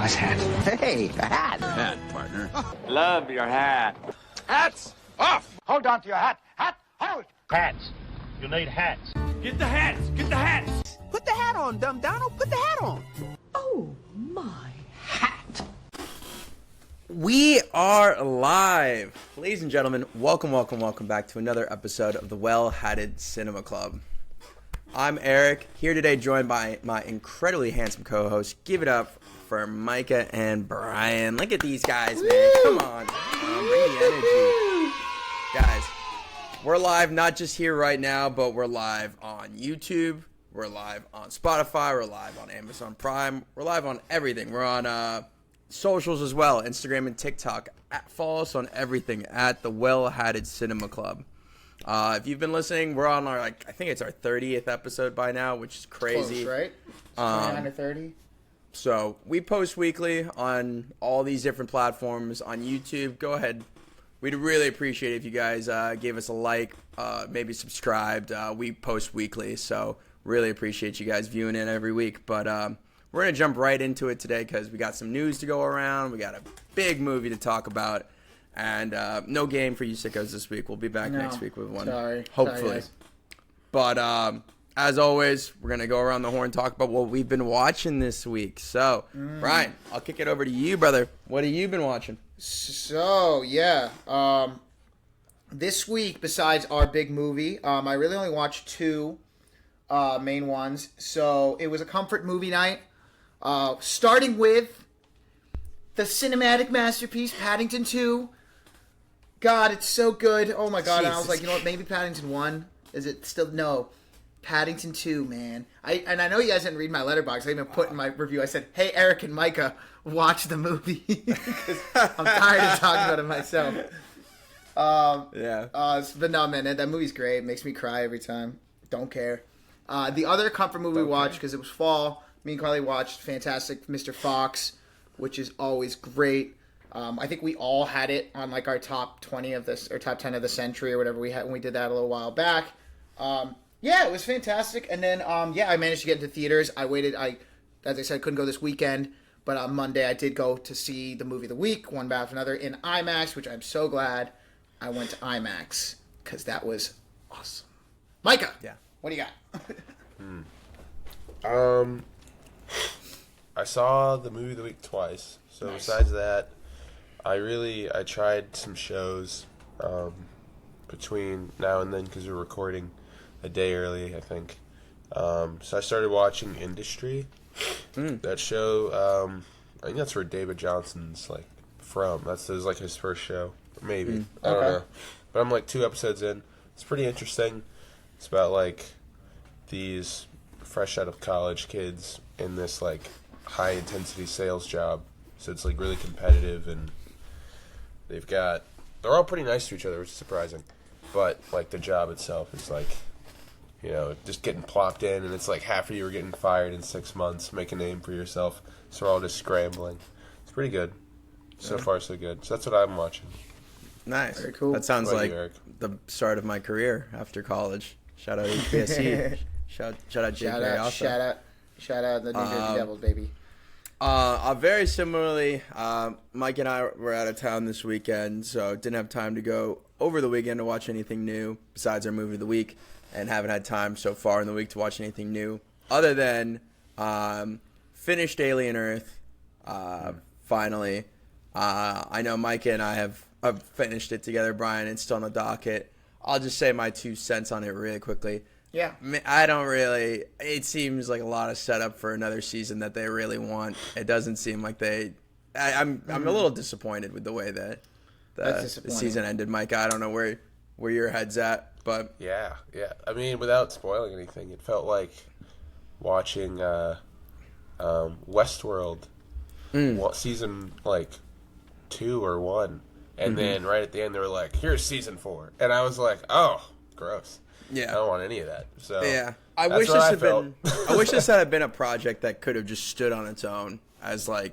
nice hat. Hey, a hat. Hat, partner. Love your hat. Hats off! Hold on to your hat. Hat, hold! Hats. You need hats. Get the hats. Get the hats. Put the hat on, dumb Donald. Put the hat on. Oh, my hat. We are live. Ladies and gentlemen, welcome back to another episode of the Well-Hatted Cinema Club. I'm Eric, here today joined by my incredibly handsome co-host. Give it up for Micah and Brian. Look at these guys, man. Come on. Bring the energy. Guys, we're live not just here right now, but we're live on YouTube. We're live on Spotify. We're live on Amazon Prime. We're live on everything. We're on socials as well, Instagram and TikTok. Follow us on everything at the Well-Hatted Cinema Club. If you've been listening, we're on our, I think it's our 30th episode by now, which is crazy. Close, right? 29 or 30. So we post weekly on all these different platforms on YouTube. Go ahead. We'd really appreciate it if you guys gave us a like, maybe subscribed. We post weekly, so really appreciate you guys viewing it every week. But we're going to jump right into it today because we got some news to go around. We got a big movie to talk about. And no game for you sickos this week. We'll be back next week with one. Hopefully. But as always, we're going to go around the horn and talk about what we've been watching this week. So, Brian, I'll kick it over to you, brother. What have you been watching? So, yeah. This week, besides our big movie, I really only watched two main ones. So, it was a comfort movie night. Starting with the cinematic masterpiece, Paddington 2. God, it's so good. Oh my God. And I was like, you know what, maybe Paddington 1. Is it still? No. Paddington 2, man. I know you guys didn't read my letterbox. I even put in my review, I said, hey, Eric and Micah, watch the movie. Because I'm tired of talking about it myself. But no, man, that movie's great. It makes me cry every time. Don't care. The other comfort movie we watched, because it was fall, me and Carly watched Fantastic Mr. Fox, which is always great. I think we all had it on like our top 20 of this, or top 10 of the century, or whatever we had when we did that a little while back. Yeah, it was fantastic. And then, I managed to get into theaters. I waited. As I said, couldn't go this weekend, but on Monday I did go to see the movie of the week, one after another, in IMAX, which I'm so glad I went to IMAX because that was awesome. Micah, what do you got? I saw the movie of the week twice. So Besides that, I tried some shows between now and then because we're recording a day early, I think. So I started watching Industry. That show, I think that's where David Johnson's from. That's his first show, maybe. I don't know. But I'm 2 episodes in. It's pretty interesting. It's about these fresh out of college kids in this high intensity sales job. So it's really competitive, and they're all pretty nice to each other, which is surprising. But the job itself is just getting plopped in, and it's half of you are getting fired in 6 months, make a name for yourself. So we're all just scrambling. It's pretty good. So far, so good. So that's what I'm watching. Nice. Very cool. That sounds like you, Eric? the start of my career after college. Shout out HBSC. shout out Jake Ariosa. Shout out the New Jersey Devils, baby. Very similarly, Mike and I were out of town this weekend, so didn't have time to go over the weekend to watch anything new besides our movie of the week, and haven't had time so far in the week to watch anything new other than finished Alien Earth, finally. I know Mike and I have finished it together. Brian, it's still on the docket. I'll just say my 2 cents on it really quickly. Yeah. I don't really... It seems like a lot of setup for another season that they really want. It doesn't seem like they... I'm a little disappointed with the way that the season ended, Mike. I don't know where your head's at, but... Yeah. I mean, without spoiling anything, it felt like watching Westworld season, 2 or 1. And then right at the end, they were like, here's season 4. And I was like, oh, gross. Yeah. I don't want any of that. So yeah. I wish this had been a project that could have just stood on its own as a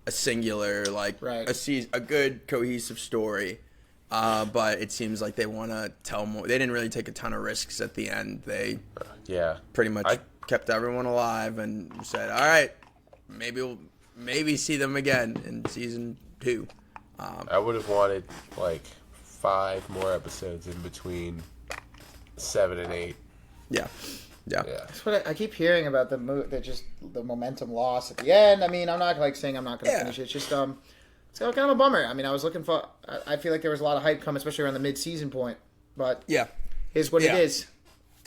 singular, a good cohesive story. But it seems like they want to tell more. They didn't really take a ton of risks at the end. They pretty much kept everyone alive and said, all right, maybe we'll maybe see them again in season 2. I would have wanted like 5 more episodes in between 7 and 8. Yeah. That's what I keep hearing about the momentum loss at the end. I mean, I'm not saying I'm not going to finish it. It's just it's kind of a bummer. I mean, I was looking for. I feel like there was a lot of hype come, especially around the mid-season point. But is what it is.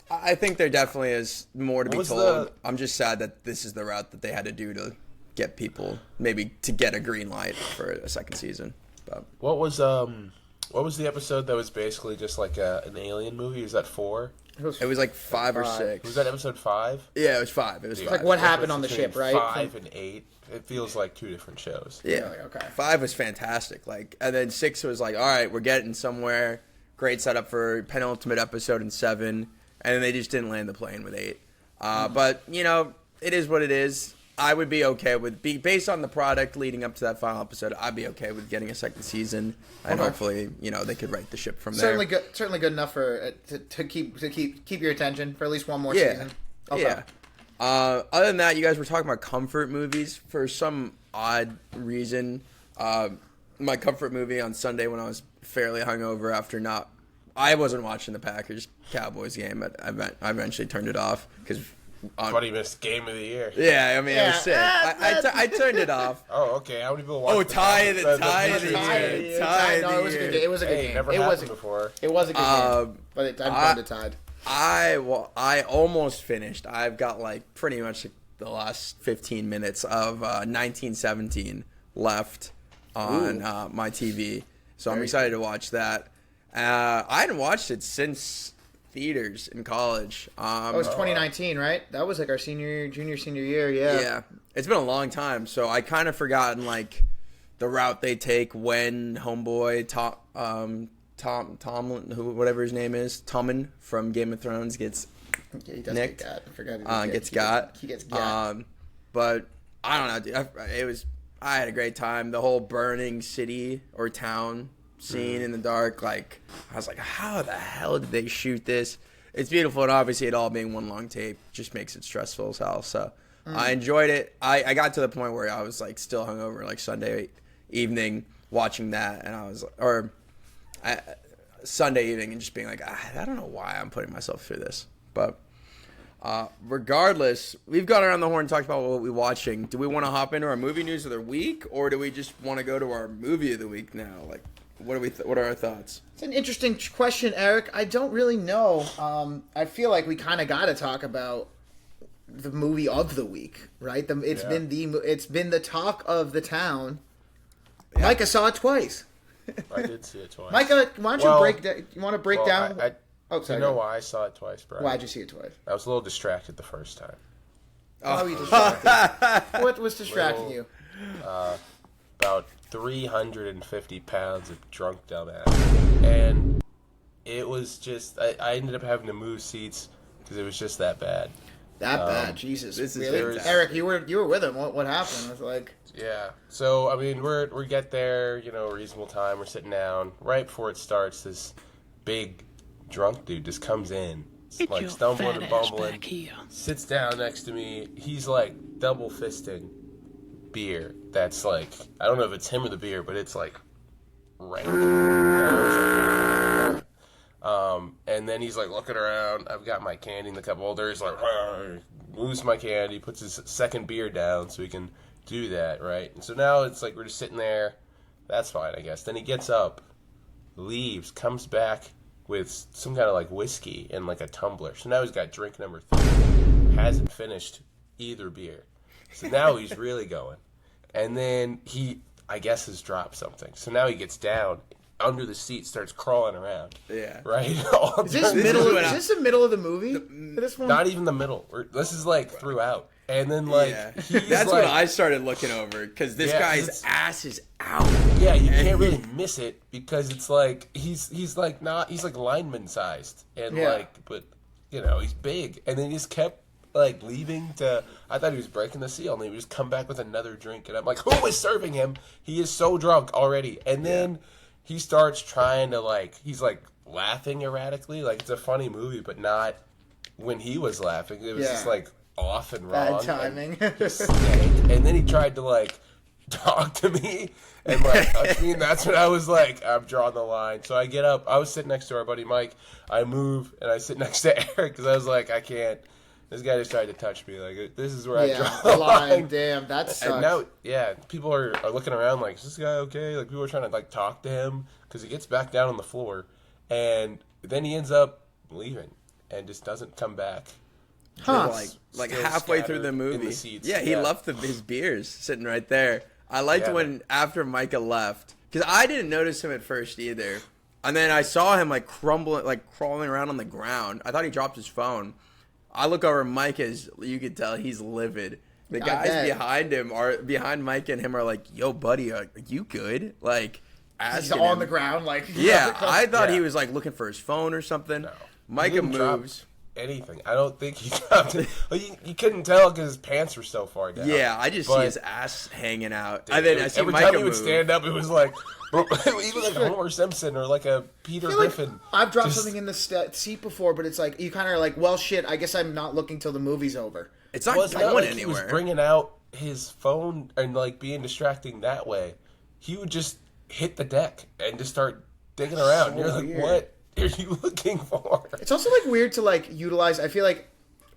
I think there definitely is more to be told. the- I'm just sad that this is the route that they had to do to get people maybe to get a green light for a second season. But What was the episode that was basically just like an alien movie? Was that 4? it was like 5 or 6. Was that episode 5? Yeah, it was 5. It was 5. Like what happened on the Between ship, right? 5 and 8. It feels like 2 different shows. Yeah. Really? Okay. 5 was fantastic. Like, and then 6 was like, all right, we're getting somewhere. Great setup for penultimate episode in 7, and then they just didn't land the plane with 8. But you know, it is what it is. I would be okay with based on the product leading up to that final episode. I'd be okay with getting a second season, and hopefully, you know, they could right the ship from there. Certainly good enough for to keep your attention for at least one more Yeah. season. Okay. Yeah. Other than that, you guys were talking about comfort movies for some odd reason. My comfort movie on Sunday when I was fairly hungover after I wasn't watching the Packers Cowboys game, but I eventually turned it off because. But he missed Game of the Year. Yeah, I mean, I was sick. I turned it off. Oh, okay. How many people watched Oh, the tie of the Packers? year. No, it was a good game. It was a good Hey, game. never It happened was a before. good game. But I'm going to tied. I almost finished. I've got like pretty much the last 15 minutes of 1917 left on my TV, so I'm excited to watch that. I hadn't watched it since theaters in college. That was 2019, right? That was like our junior, senior year. Yeah. Yeah, it's been a long time, so I kind of forgotten like the route they take when homeboy Tomlin, whatever his name is, Tommen from Game of Thrones gets He does nicked. get got. I forgot. Gets got. He gets got. But I don't know, dude. I had a great time. The whole burning city or town scene in the dark, like I was like, how the hell did they shoot this? It's beautiful, and obviously it all being one long tape just makes it stressful as hell. So I enjoyed it. I got to the point where I was like still hungover, like Sunday evening watching that, and I was Sunday evening and just being like, I don't know why I'm putting myself through this. But regardless, we've gone around the horn and talked about what we're watching. Do we want to hop into our movie news of the week, or do we just want to go to our movie of the week now? Like, what are our thoughts? It's an interesting question, Eric. I don't really know. I feel like we kind of got to talk about the movie of the week, right? It's been the talk of the town. Yeah. Micah saw it twice. I did see it twice. Micah, why don't you break down? You want to break down? Do you know why I saw it twice, Brian? Why'd you see it twice? I was a little distracted the first time. How were you distracted? What was distracting you? About 350 pounds of drunk dumbass. And it was just, I ended up having to move seats because it was just that bad. That bad, Jesus! this is Really, fantastic. Eric? You were with him. What happened? It was like, Yeah. So, I mean, we get there, reasonable time. We're sitting down. Right before it starts, this big drunk dude just comes in. Like stumbling and bumbling. Sits down next to me. He's like double fisting beer. That's like, I don't know if it's him or the beer, but it's like random. And then he's like looking around. I've got my candy in the cup holder. He's like, moves my candy, puts his second beer down so he can do that, right? And so now it's like we're just sitting there. That's fine, I guess. Then he gets up, leaves, comes back with some kind of like whiskey and like a tumbler. So now he's got drink number 3. Hasn't finished either beer. So now he's really going. And then he, I guess, has dropped something. So now he gets down under the seat, starts crawling around. Yeah. Right? is this the middle of the movie? This one? Not even the middle. This is like throughout. And then like he's that's like, when I started looking over because this guy's ass is out. Yeah, you can't really miss it because it's like he's like lineman sized and but he's big, and then he just kept like leaving to. I thought he was breaking the seal, and he would just come back with another drink, and I'm like, who is serving him? He is so drunk already, and then he starts trying to he's like laughing erratically, like it's a funny movie, but not when he was laughing. It was just like off and Bad wrong. timing. And he stank. And then he tried to like talk to me and like touch me, and that's when I was like, I'm drawing the line. So I get up. I was sitting next to our buddy Mike. I move and I sit next to Eric because I was like, I can't. This guy just tried to touch me. Like, this is where I draw the the line. line. Damn, that sucks. And now, yeah, people are looking around like, is this guy okay? Like, people are trying to like talk to him because he gets back down on the floor, and then he ends up leaving and just doesn't come back. Huh. Like Still halfway through scattered the in movie. the seats. Yeah, he left his beers sitting right there. I liked Yeah, when after Micah left, because I didn't notice him at first either, and then I saw him like crawling around on the ground. I thought he dropped his phone. I look over, Micah's. You could tell he's livid. The guys behind Micah and him are like, "Yo, buddy, are you good?" Like, He's asking on him. the ground, like Yeah, I thought Yeah. he was like looking for his phone or something. He Micah didn't drop moves. anything. I don't think he dropped it. Well, you couldn't tell because his pants were so far down. Yeah, I just see But- his ass hanging out. And then I see every Micah time he move. would stand up, it was like even like Homer Simpson or like a Peter I feel like Griffin. I've dropped Just- something in the seat before, but it's like you kind of are like, well, shit. I guess I'm not looking till the movie's over. It's not Well, it's not going like he was anywhere. bringing out his phone and like being distracting that way. He would just hit the deck and just start digging around. So You're like, weird. what are you looking for? It's also like weird to like utilize. I feel like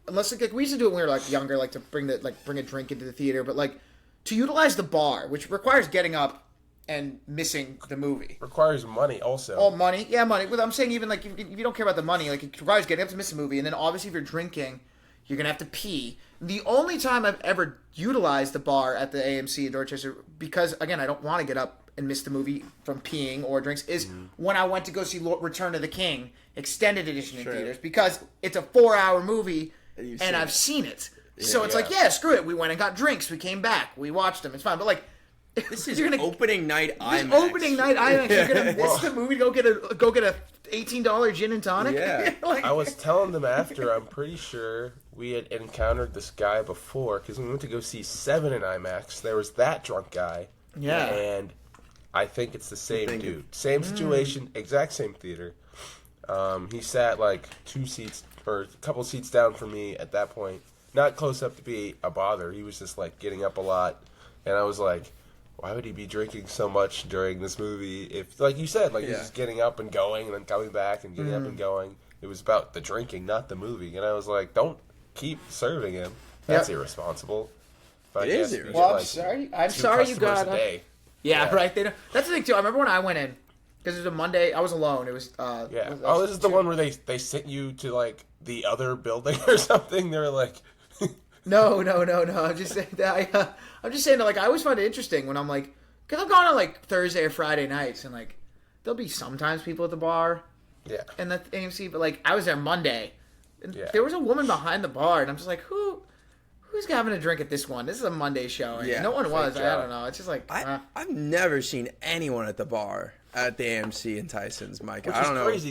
unless like we used to do it when we were like younger, like to bring a drink into the theater, but like to utilize the bar, which requires getting up and missing the movie. Requires money also. Oh, money, yeah, money. But I'm saying even like if you don't care about the money, like it requires getting up to miss a movie, and then obviously if you're drinking, you're gonna have to pee. The only time I've ever utilized the bar at the AMC in Dorchester, because again I don't want to get up and miss the movie from peeing or drinks, is when I went to go see Return of the King extended edition in theaters, because it's a 4-hour movie and I've seen it. So it's like, yeah, screw it. We went and got drinks. We came back. We watched them. It's fine. But like, This is opening night IMAX. opening night IMAX. You're gonna miss the movie. Go get a $18 gin and tonic. Yeah. Like, I was telling them after, I'm pretty sure we had encountered this guy before because when we went to go see Seven in IMAX, there was that drunk guy. Yeah. And I think it's the same dude. Same situation, exact same theater. He sat like 2 seats or a couple seats down from me at that point. Not close up to be a bother. He was just like getting up a lot. And I was like, why would he be drinking so much during this movie? If, like you said, like he's just getting up and going and then coming back and getting up and going. It was about the drinking, not the movie. And I was like, don't keep serving him. That's irresponsible. But It I is guess irresponsible. well, I'm like sorry. I'm 2 sorry you customers got. a day. Yeah, right. They don't, that's the thing too. I remember when I went in because it was a Monday. I was alone. It was. Yeah. Oh, this is the one where they sent you to like the other building or something. They were like, No. I'm just saying that. I'm just saying that. Like, I always find it interesting when I'm like, because I've gone on like Thursday or Friday nights, and like there'll be sometimes people at the bar yeah. and the AMC, but like I was there Monday, and Yeah. there was a woman behind the bar, and I'm just like, who's having a drink at this one? This is a Monday show, and Yeah, no one was. I job. don't know. It's just like, I've never seen anyone at the bar at the AMC in Tyson's, Mike. Which I don't is know. crazy.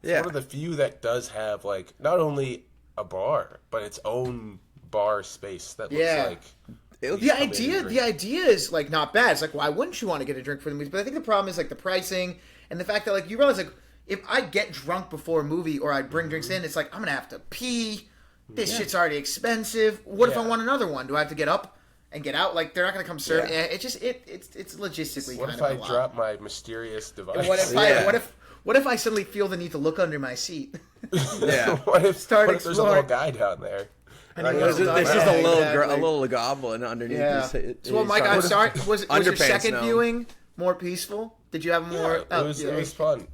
It's Yeah. one of the few that does have like not only a bar but its own bar space that looks Yeah. like. The idea is like not bad. It's like, why wouldn't you want to get a drink for the movie? But I think the problem is like the pricing and the fact that like you realize like if I get drunk before a movie or I bring drinks in, it's like I'm gonna have to pee. This shit's already expensive. What if I Yeah. want another one? Do I have to get up and get out? Like they're not gonna come serve. Yeah. It's just it's logistically What kind if of I a lot. drop my mysterious device? What if Yeah. what if I suddenly feel the need to look under my seat? Yeah. what if Start what if there's a little exploring. guy down there? And I There's go, a- There's Yeah, just a little exactly. a little goblin underneath Yeah. his So, well, Mike, I'm sorry. Was your Underpants second now. viewing more peaceful? Did you have more? Yeah, it was fun.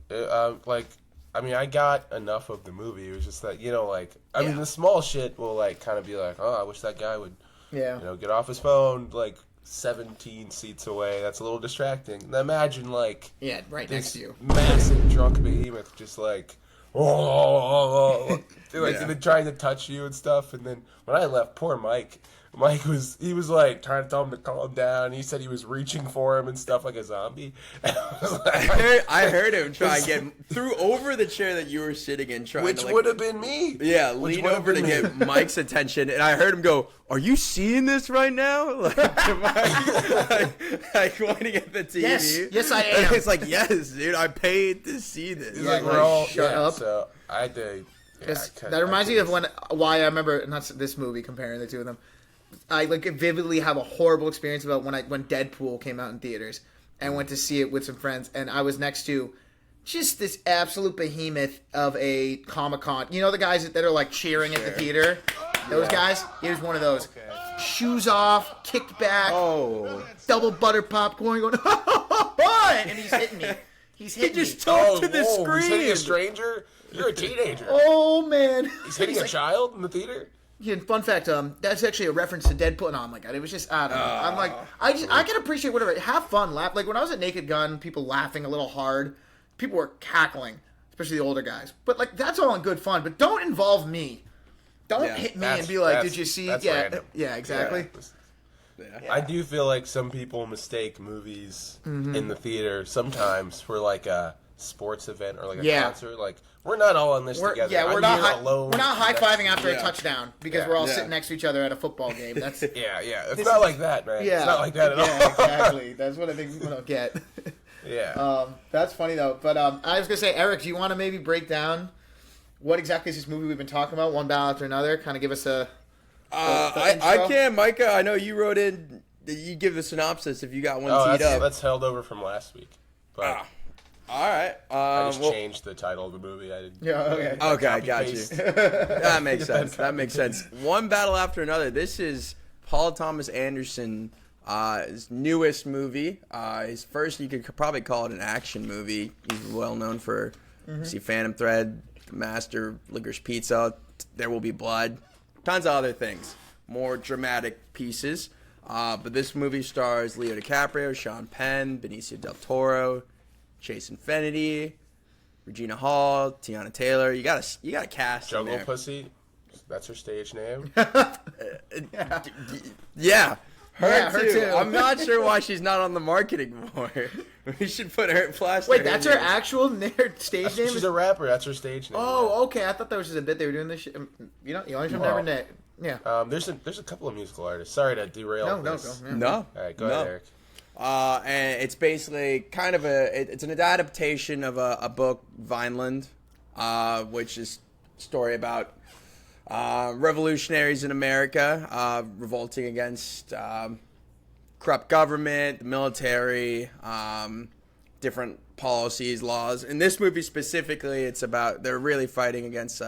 Like, I mean, I got enough of the movie. It was just that, like, I mean, the small shit will, like, kind of be like, oh, I wish that guy would, Yeah. get off his phone, like, 17 seats away. That's a little distracting. And imagine, like, Yeah, right next this to you. massive drunk behemoth just, like, like, Yeah. and then trying to touch you and stuff. And then when I left, poor Mike was like trying to tell him to calm down. He said he was reaching for him and stuff like a zombie. And I was like, I heard him try and get threw over the chair that you were sitting in, trying which to like, would have been me. yeah, Which lean would have over to been get me. Mike's attention, and I heard him go, "Are you seeing this right now?" Like, like pointing at the TV. Yes, I And am. it's like, yes, dude, I paid to see this. He's Yeah, like, like, we're all shut up. So I had to That reminds me of why I remember not this movie comparing the two of them. I like vividly have a horrible experience about when Deadpool came out in theaters and went to see it with some friends, and I was next to just this absolute behemoth of a Comic-Con. You know the guys that are like cheering at the theater? Those guys? He was one of those. Okay. Shoes off, kicked back, double butter popcorn going, and he's hitting me. He just talked to the screen. He's hitting a stranger? You're a teenager. Oh, man. He's hitting a child in the theater? Yeah, fun fact, that's actually a reference to Deadpool. No, I'm like, it was just, I don't know. I'm like, I can appreciate whatever. Have fun, laugh. Like, when I was at Naked Gun, people laughing a little hard. People were cackling, especially the older guys. But, like, that's all in good fun. But don't involve me. Don't hit me and be like, did you see? Yeah, exactly. Yeah. I do feel like some people mistake movies in the theater sometimes for like a sports event or like a concert. Like, we're not all in this together. Yeah, we're not high-fiving after a touchdown because we're all sitting next to each other at a football game. That's It's not like that, man. Yeah. It's not like that at all. Yeah, exactly. That's what I think people don't get. Yeah. That's funny though. But I was gonna say, Eric, do you want to maybe break down what exactly is this movie we've been talking about, one battle after another? Kind of give us a... I can, Micah. I know you wrote in. You give the synopsis if you got one teed up. That's held over from last week. But all right. I just changed the title of the movie. I didn't. Yeah. Okay. Okay, got you. That makes sense. That makes sense. One battle after another. This is Paul Thomas Anderson. His newest movie. His first, you could probably call it an action movie. He's well known for see Phantom Thread, Master, Licorice Pizza, There Will Be Blood, tons of other things, more dramatic pieces. But this movie stars Leo DiCaprio, Sean Penn, Benicio del Toro, Chase Infinity, Regina Hall, Tiana Taylor. You got a cast. Jungle Pussy. That's her stage name. Yeah. Her too. I'm not sure why she's not on the marketing more. We should put her flash. Wait, that's her actual stage name? She's a rapper. That's her stage name. Oh, okay. I thought that was just a bit they were doing this shit. You know, you only should never know. Yeah. There's a couple of musical artists. Sorry to derail this. No. All right, go ahead, Eric. And it's basically kind of it's an adaptation of a book, Vineland, which is a story about revolutionaries in America revolting against corrupt government, the military, different policies, laws. In this movie specifically, it's about they're really fighting against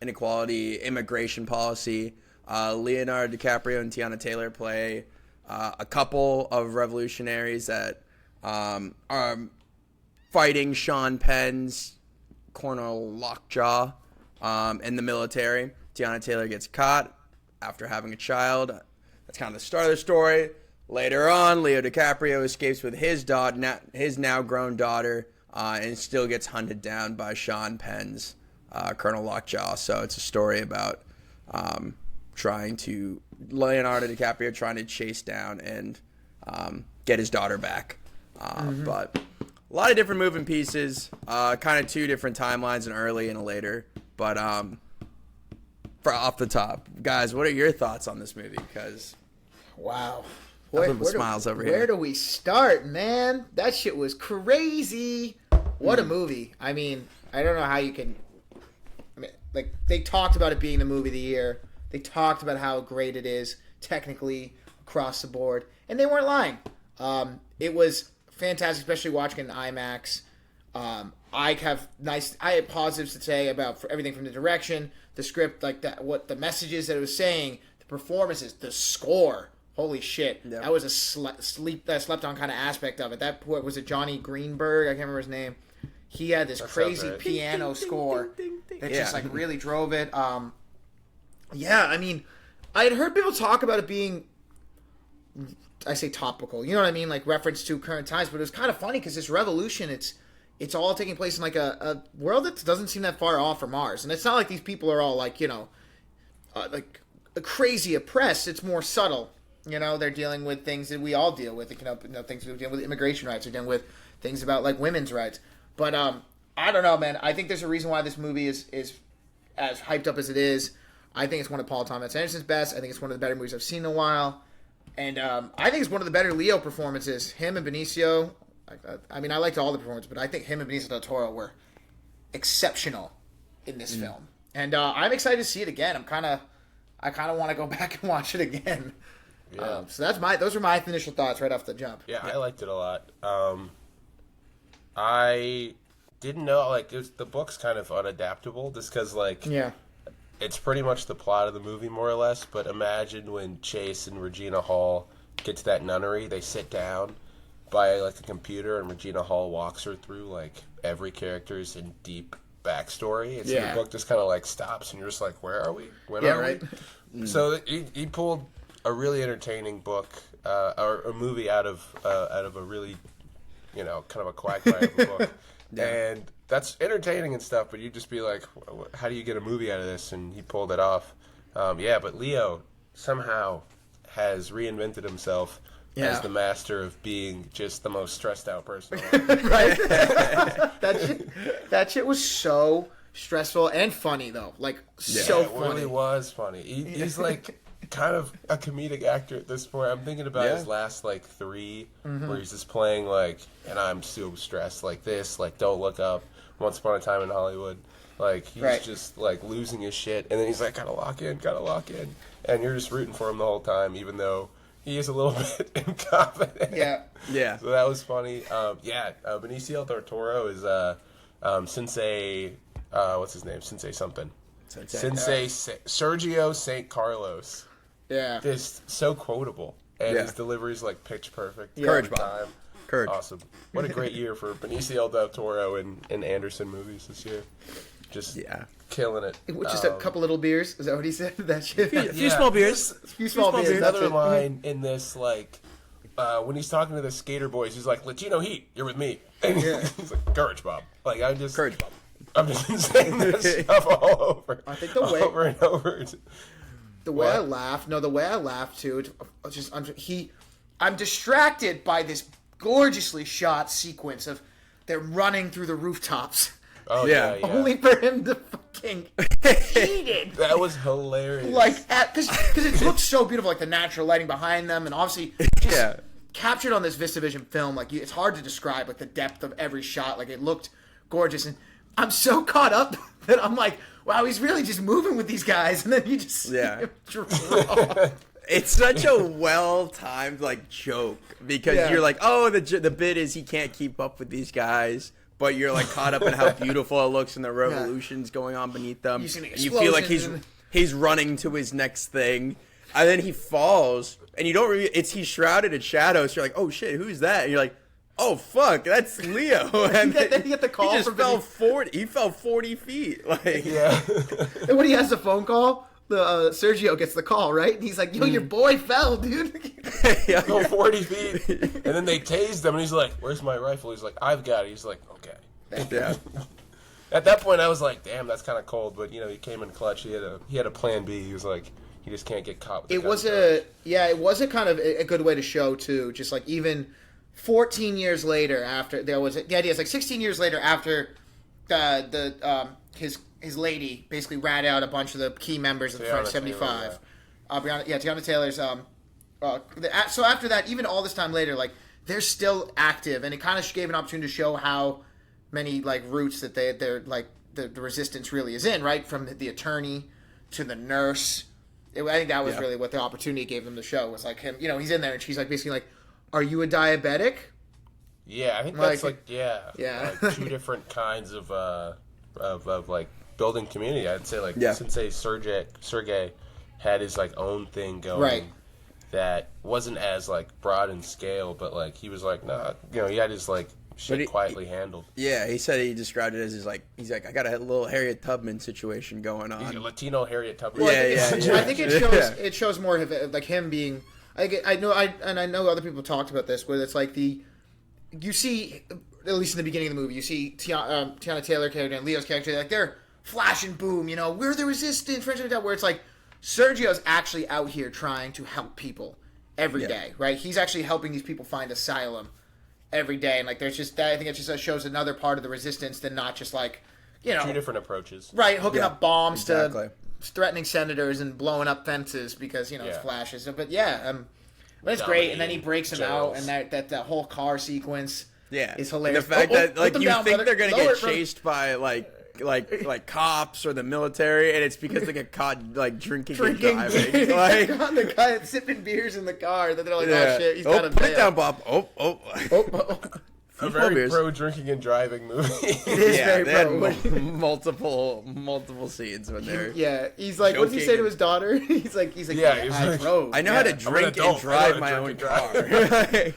inequality, immigration policy. Leonardo DiCaprio and Tiana Taylor play a couple of revolutionaries that are fighting Sean Penn's Colonel Lockjaw in the military. Tiana Taylor gets caught after having a child. That's kind of the start of the story. Later on, Leo DiCaprio escapes with his daughter, his now grown daughter, and still gets hunted down by Sean Penn's Colonel Lockjaw. So it's a story about Leonardo DiCaprio trying to chase down and get his daughter back. But a lot of different moving pieces, kind of two different timelines, an early and a later. But off the top, guys, what are your thoughts on this movie? Because wow, smiles over here. Where do we start, man? That shit was crazy. What a movie! I mean, I don't know how you can. I mean, like they talked about it being the movie of the year. They talked about how great it is technically across the board, and they weren't lying. It was fantastic, especially watching it in IMAX. I have positives to say about everything from the direction, the script, like that, what the messages that it was saying, the performances, the score. Holy shit, that was a slept on kind of aspect of it. That was it Johnny Greenberg? I can't remember his name. He had this crazy piano score that just like really drove it. Yeah, I mean, I had heard people talk about it being, I say topical, you know what I mean, like reference to current times, but it was kind of funny because this revolution, it's all taking place in like a world that doesn't seem that far off from ours, and it's not like these people are all like, you know, like crazy oppressed. It's more subtle, you know. They're dealing with things that we all deal with. You know, things we're dealing with immigration rights. They're dealing with things about like women's rights. But I don't know, man. I think there's a reason why this movie is as hyped up as it is. I think it's one of Paul Thomas Anderson's best. I think it's one of the better movies I've seen in a while. And I think it's one of the better Leo performances. Him and Benicio. I mean, I liked all the performances, but I think him and Benicio del Toro were exceptional in this film. And I'm excited to see it again. I kind of want to go back and watch it again. Yeah. So those are my initial thoughts right off the jump. Yeah, I liked it a lot. I didn't know, like, the book's kind of unadaptable just because, like, Yeah. it's pretty much the plot of the movie, more or less. But imagine when Chase and Regina Hall get to that nunnery, they sit down by, like, a computer, and Regina Hall walks her through, like, every character's in deep backstory. And so Yeah. the book just kind of, like, stops, and you're just like, where are we? When Yeah, are right. we? So he pulled a really entertaining book, or a movie out of a really, kind of a quagmire of a book. And that's entertaining and stuff, but you'd just be like, how do you get a movie out of this? And he pulled it off. But Leo somehow has reinvented himself as the master of being just the most stressed out person. Right. that shit was so stressful and funny though. Like so It funny. really was funny. He's like kind of a comedic actor at this point. I'm thinking about his last like 3 where he's just playing like, and I'm so stressed, like this, like Don't Look Up, Once Upon a Time in Hollywood. Like he's just like losing his shit, and then he's like, gotta lock in, and you're just rooting for him the whole time, even though he is a little bit incompetent. Yeah. So that was funny. Benicio del Toro is Sensei. What's his name? Sensei something. Sensei Sergio St. Carlos. Yeah. Just so quotable, and his delivery is like pitch perfect. Courage every bomb. time. Courage. Awesome. What a great year for Benicio del Toro and Anderson movies this year. Just killing it. Just a couple little beers. Is that what he said? That shit. A few small beers. A few small beers. Another that's it. line in this, like, when he's talking to the skater boys, he's like, Latino Heat, you're with me. And he's like, Courage Bob. Like, Courage Bob. I'm just saying this stuff all over. I think the way over and over. the way I laughed. No, the way I laughed too. I'm distracted by this gorgeously shot sequence of them running through the rooftops. Oh, Yeah. yeah. Only for him to fucking eat it. That was hilarious. Like, because it looks so beautiful, like the natural lighting behind them, and obviously just captured on this VistaVision film. Like, it's hard to describe, like, the depth of every shot. Like, it looked gorgeous, and I'm so caught up that I'm like, wow, he's really just moving with these guys, and then you just see him draw. It's such a well-timed like joke because you're like, oh, the bit is he can't keep up with these guys, but you're like caught up in how beautiful it looks and the revolutions going on beneath them. You see the And you feel like explosions he's running to his next thing, and then he falls, and you don't. He's shrouded in shadows. So you're like, oh shit, who's that? And you're like, oh fuck, that's Leo. And then you get the call He just from fell 40. He fell 40 feet. Like And when he has the phone call, Sergio gets the call, right? And he's like, yo, your boy fell, dude. Go 40 feet. And then they tased him, and he's like, where's my rifle? He's like, I've got it. He's like, okay. Yeah. At that point, I was like, damn, that's kind of cold. But, he came in clutch. He had a plan B. He was like, he just can't get caught with the It was a kind of a good way to show, too. Just like even 14 years later after, the idea is like 16 years later after his lady basically rat out a bunch of the key members of the French 75. Tiana Taylor's. So after that, even all this time later, like they're still active, and it kind of gave an opportunity to show how many like roots that they're like the resistance really is in, right? From the attorney to the nurse. I think that was really what the opportunity gave them to show was like him. He's in there, and she's like basically like, "Are you a diabetic?" Yeah, I think that's like 2 different kinds of like building community. I'd say like Sensei Sergey had his like own thing going that wasn't as like broad in scale, but like he was like he had his like shit quietly handled. Yeah, he said he described it as he's like I got a little Harriet Tubman situation going on. He's a Latino Harriet Tubman. Well, I think it shows more of it, like him being. I know other people talked about this, where it's like you see, at least in the beginning of the movie, you see Tiana Taylor character and Leo's character, like they're flash and boom, we're the resistance, where it's like Sergio's actually out here trying to help people every day, right? He's actually helping these people find asylum every day, and like there's just that. I think it just shows another part of the resistance than not just like 2 different approaches, right? Hooking up bombs to threatening senators and blowing up fences because it's flashes. But but it's great, and then he breaks him out, and that whole car sequence is hilarious. The fact that like put them you down, think brother. they're gonna Lower get it, brother. chased by like like cops or the military, and it's because they get caught like drinking and driving. Like, Like, the guy sipping beers in the car. That they're like, yeah. oh shit, he's oh, got a put it down, Bob. Oh. A very pro drinking and driving movie. It is Yeah, very they had pro. multiple scenes when they're. Yeah, he's like, what does he say to his daughter? He's like, Yeah, he's I like, drove. I know how to Yeah. drink and adult. I know drive how my to own drink car. and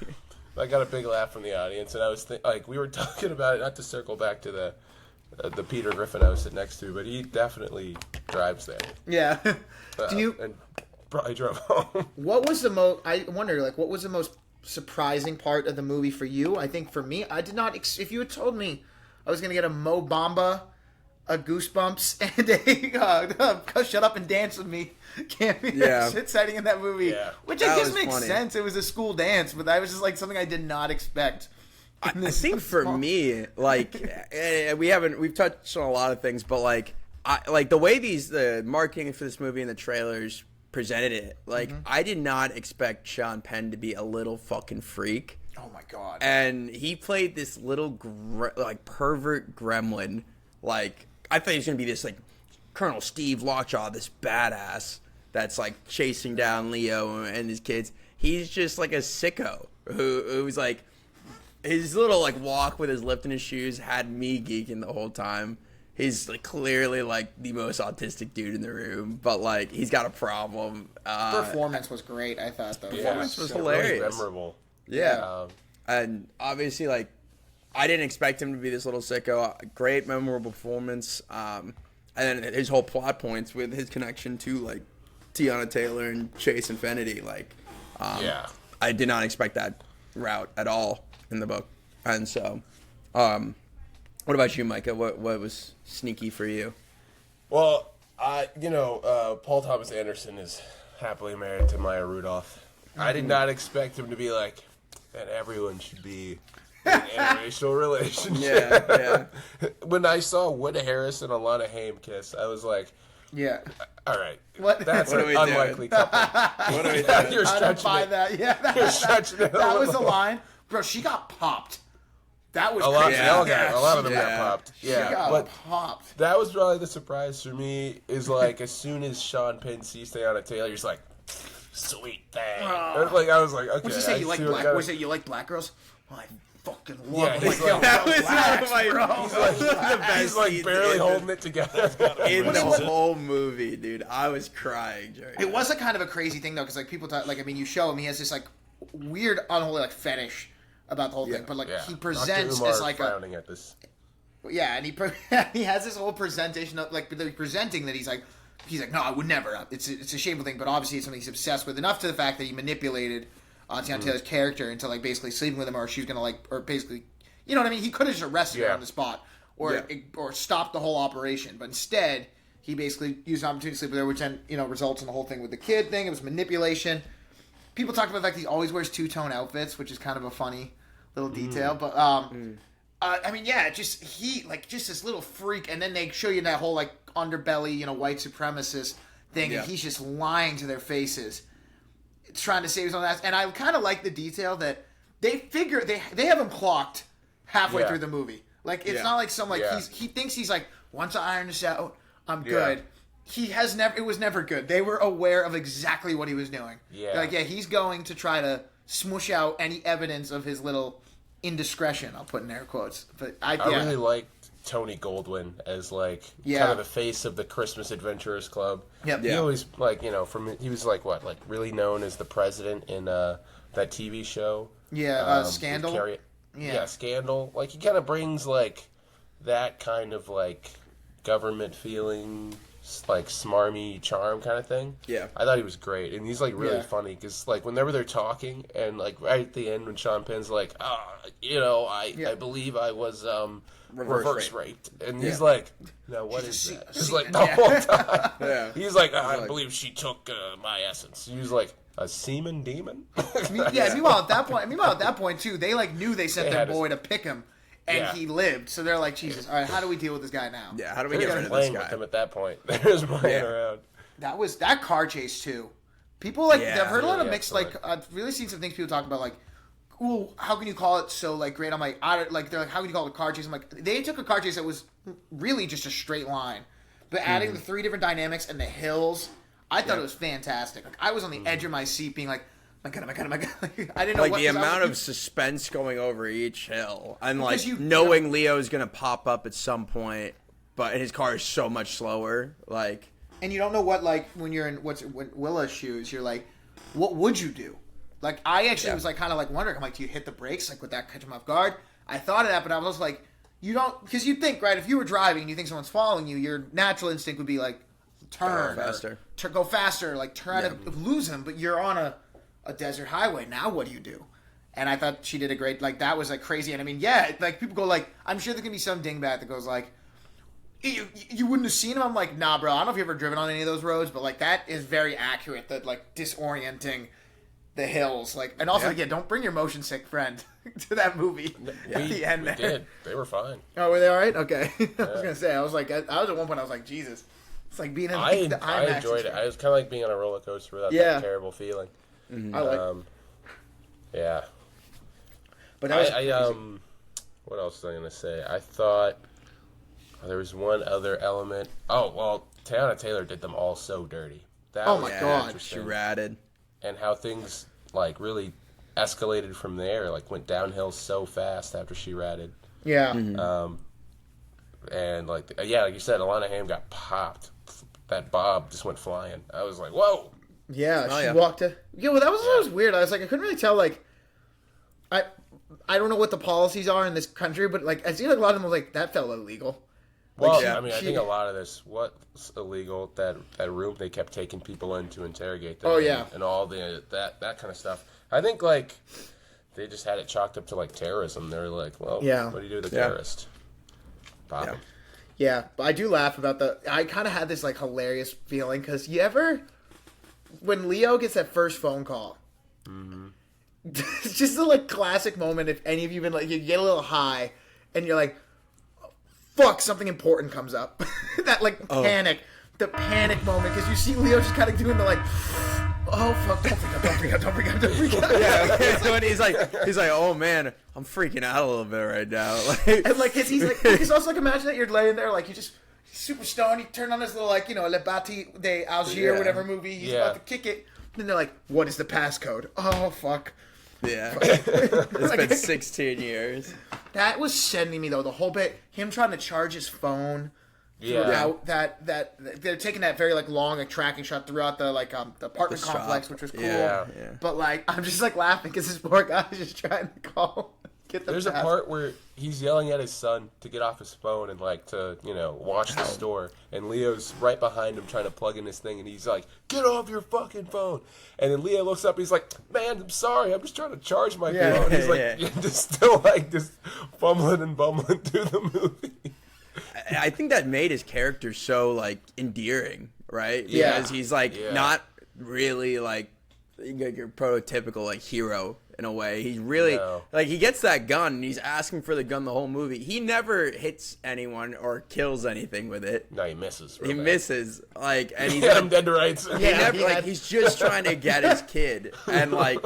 I got a big laugh from the audience, and I was like, we were talking about it. Not to circle back to the Peter Griffin I was sitting next to, but he definitely drives there. Yeah. Do you? And probably drove home. What was the most? I wonder, like, what was the most surprising part of the movie for you? I think for me, I did not. If you had told me I was gonna get a Mo Bamba, a Goosebumps, and a Shut Up and Dance with Me cameo Yeah. shit sighting in that movie, Yeah. which That I guess was makes funny. sense. It was a school dance, but that was just like something I did not expect. I think for me, like, we've touched on a lot of things, but like the way the marketing for this movie and the trailers presented it, like, I did not expect Sean Penn to be a little fucking freak. Oh my god! And he played this little pervert gremlin. Like, I thought he was gonna be this like Colonel Steve Lockjaw, this badass that's like chasing down Leo and his kids. He's just like a sicko who's like, his little like walk with his lip in his shoes had me geeking the whole time. He's like clearly like the most autistic dude in the room, but like he's got a problem. Performance was great. I thought though. Performance was so hilarious. Really memorable. Yeah. And obviously, like, I didn't expect him to be this little sicko. Great, memorable performance. And then his whole plot points with his connection to, like, Tiana Taylor and Chase Infinity. Like, I did not expect that route at all in the book. And so, what about you, Micah? What was sneaky for you? Well, Paul Thomas Anderson is happily married to Maya Rudolph. I did not expect him to be like, and everyone should be in an interracial relationship. Yeah. When I saw Wood Harris and Alana Haim kiss, I was like, Yeah. all right, What? that's What an are we doing? unlikely couple. What are we doing? You're I don't stretching buy it. that. Yeah, You're stretching it. that was the line, bro. She got popped. That was A lot, crazy. they all got, a lot of them Yeah. got popped. She Yeah, got but popped. that was probably the surprise for me. Is like as soon as Sean Penn sees Tiana Taylor, he's like, sweet thing. And, like I was like, okay. What'd you say? I You like see what black? kind of- Was it you like black girls? Well, I fucking love. Yeah, them. he's Like, like- That was blacks, one of my bro. He's like barely holding it together. in the whole movie, dude. I was crying during It was a kind of a crazy thing though, because like people talk, like I mean, you show him, he has this like weird, unholy like fetish about the whole thing, but like Yeah. he presents Dr. Umar as like frowning at this. and he has this whole presentation of like presenting that he's like no, I would never. It's a shameful thing, but obviously it's something he's obsessed with enough to the fact that he manipulated Tiana Taylor's character into like basically sleeping with him, or she was gonna like, or basically, you know what I mean? He could have just arrested her Yeah. on the spot, or stopped the whole operation, but instead he basically used an opportunity to sleep with her, which then results in the whole thing with the kid thing. It was manipulation. People talk about the fact that he always wears two-tone outfits, which is kind of a funny little detail, but I mean, yeah, just this little freak, and then they show you that whole like underbelly, white supremacist thing, and he's just lying to their faces, trying to save his own ass. And I kind of like the detail that they figure they have him clocked halfway through the movie. Like it's not like some like he thinks he's like, once I iron this out, I'm good. It was never good. They were aware of exactly what he was doing. Yeah. Like he's going to try to smush out any evidence of his little indiscretion. I'll put in air quotes, but I really liked Tony Goldwyn as like kind of the face of the Christmas Adventurers Club. Yep. He always like he was like what, like really known as the president in that TV show. Yeah, with Scandal. Carrie- Yeah. Scandal. Like he kind of brings like that kind of like government feeling, like smarmy charm kind of thing. Yeah. I thought he was great, and he's like really funny because like whenever they're talking, and like right at the end when Sean Penn's like, I believe I was reverse raped, and he's like, no, what is that? He's like the whole time. He's like, I believe she took my essence. He was like, a semen demon. Meanwhile, at that point too, they like knew they sent They their had boy to pick him, and he lived. So they're like, Jesus, all right, how do we deal with this guy now? Yeah, how do we They're get rid just of this playing with guy? him at that point. They're just playing around. That car chase too. People like I've heard a lot of really mixed excellent. like I've really seen some things people talk about like well, how can you call it so like great? I'm like, they're like, how can you call it a car chase? I'm like, they took a car chase that was really just a straight line, but adding the 3 different dynamics and the hills, I thought it was fantastic. Like I was on the edge of my seat, being like, my god, Like, I didn't know like what the amount of suspense going over each hill, and like you knowing Leo's gonna pop up at some point, but his car is so much slower. Like, and you don't know what, like, when you're in Willa's shoes, you're like, what would you do? Like, I actually was like kind of like wondering. I'm like, do you hit the brakes? Like, would that catch him off guard? I thought of that, but I was also like, you don't, because you think, right? If you were driving and you think someone's following you, your natural instinct would be like, turn faster, go faster, like try to lose him. But you're on a desert highway. Now what do you do? And I thought she did a great, like, that was like crazy. And I mean, yeah, like people go like, I'm sure there can be some dingbat that goes like, you wouldn't have seen him. I'm like, nah, bro. I don't know if you've ever driven on any of those roads, but like that is very accurate. That like disorienting the hills, like, and also again, don't bring your motion sick friend to that movie at the end. We did. They were fine. Oh, were they all right? Okay. I was gonna say, I was like, I was at one point, I was like, Jesus, it's like being in like, the IMAX. I enjoyed it. I was kind of like being on a roller coaster without that terrible feeling. I like. Yeah. But that was what else was I gonna say? I thought there was one other element. Oh well, Teyana Taylor did them all so dirty. That Oh was my God. interesting. she ratted. And how things like really escalated from there, like went downhill so fast after she ratted. Yeah. And like like you said, Alana Haim got popped. That bob just went flying. I was like, whoa. Yeah, Oh, she yeah. walked. Yeah, well, that was weird. I was like, I couldn't really tell. Like, I don't know what the policies are in this country, but like, I see like a lot of them were like, that felt illegal. Well, yeah. I mean, I think a lot of this, what's illegal, that room they kept taking people in to interrogate them. Oh, yeah. And all that kind of stuff. I think, like, they just had it chalked up to, like, terrorism. They were like, well, Yeah. what do you do with a Yeah. terrorist? Pop Yeah. him. Yeah, but I do laugh about I kind of had this like hilarious feeling because you ever, when Leo gets that first phone call, it's just a like classic moment. If any of you been like, you get a little high, and you're like, fuck, something important comes up. That like panic, the panic moment, because you see Leo just kind of doing the like, oh fuck, don't freak out. Yeah, when he's like, oh man, I'm freaking out a little bit right now. Like, And like, he's like, because also like, imagine that you're laying there, like you just super stoned, you turn on this little like, Le Bati de Algier, Yeah. whatever movie, he's Yeah. about to kick it. And they're like, what is the passcode? Oh fuck. yeah, it's been 16 years. That was sending me though, the whole bit, him trying to charge his phone. Yeah. Throughout that they're taking that very like long like tracking shot throughout the like the apartment The complex, shop. which was cool. Yeah. But like I'm just like laughing because this poor guy is just trying to call, get the There's a pass. part where he's yelling at his son to get off his phone and like to watch the store, and Leo's right behind him trying to plug in his thing, and he's like, "Get off your fucking phone!" And then Leo looks up, he's like, "Man, I'm sorry, I'm just trying to charge my phone." He's like, just still like just fumbling and bumbling through the movie. I think that made his character so like endearing, right? Yeah. Because he's like Yeah. not really like your prototypical like hero in a way. He's really No. like he gets that gun and he's asking for the gun the whole movie. He never hits anyone or kills anything with it. No, he misses. He misses like, and he's Yeah, I'm dead to rights. he Yeah, never he like had- he's just trying to get his kid, and like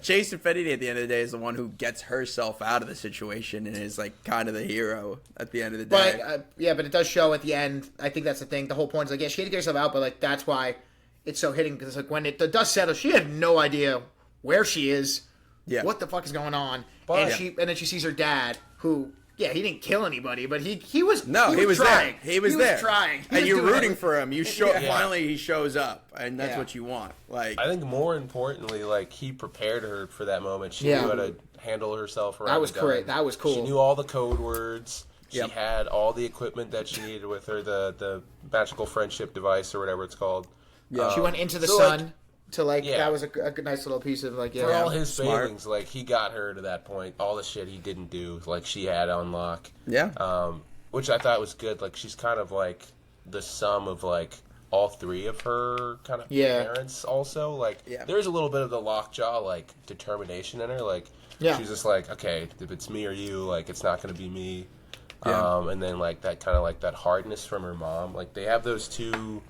Chase Infinity at the end of the day is the one who gets herself out of the situation and is like kind of the hero at the end of the day. But but it does show at the end. I think that's the thing. The whole point is like, yeah, she had to get herself out, but like that's why it's so hitting because like when the dust settles, she had no idea where she is, what the fuck is going on, But- and then she sees her dad, who he didn't kill anybody, but he was He was trying. there. He was there. Trying, He and was you're doing rooting it. for him. You finally he shows up, and that's Yeah. what you want. Like, I think more importantly, like he prepared her for that moment. She Yeah. knew how to handle herself around. That was the gun. great. That was cool. She knew all the code words. She Yep. had all the equipment that she needed with her, the magical friendship device or whatever it's called. Yeah. She went into the So, sun like, to like yeah. that was a nice little piece of like for all his smart. failings, like he got her to that point. All the shit he didn't do, like she had on lock. yeah, Which I thought was good. Like she's kind of like the sum of like all three of her kind of parents. Also, like there's a little bit of the lockjaw like determination in her. Like she's just like, okay, if it's me or you, like it's not gonna be me. Yeah. And then like that kind of like that hardness from her mom. Like they have those two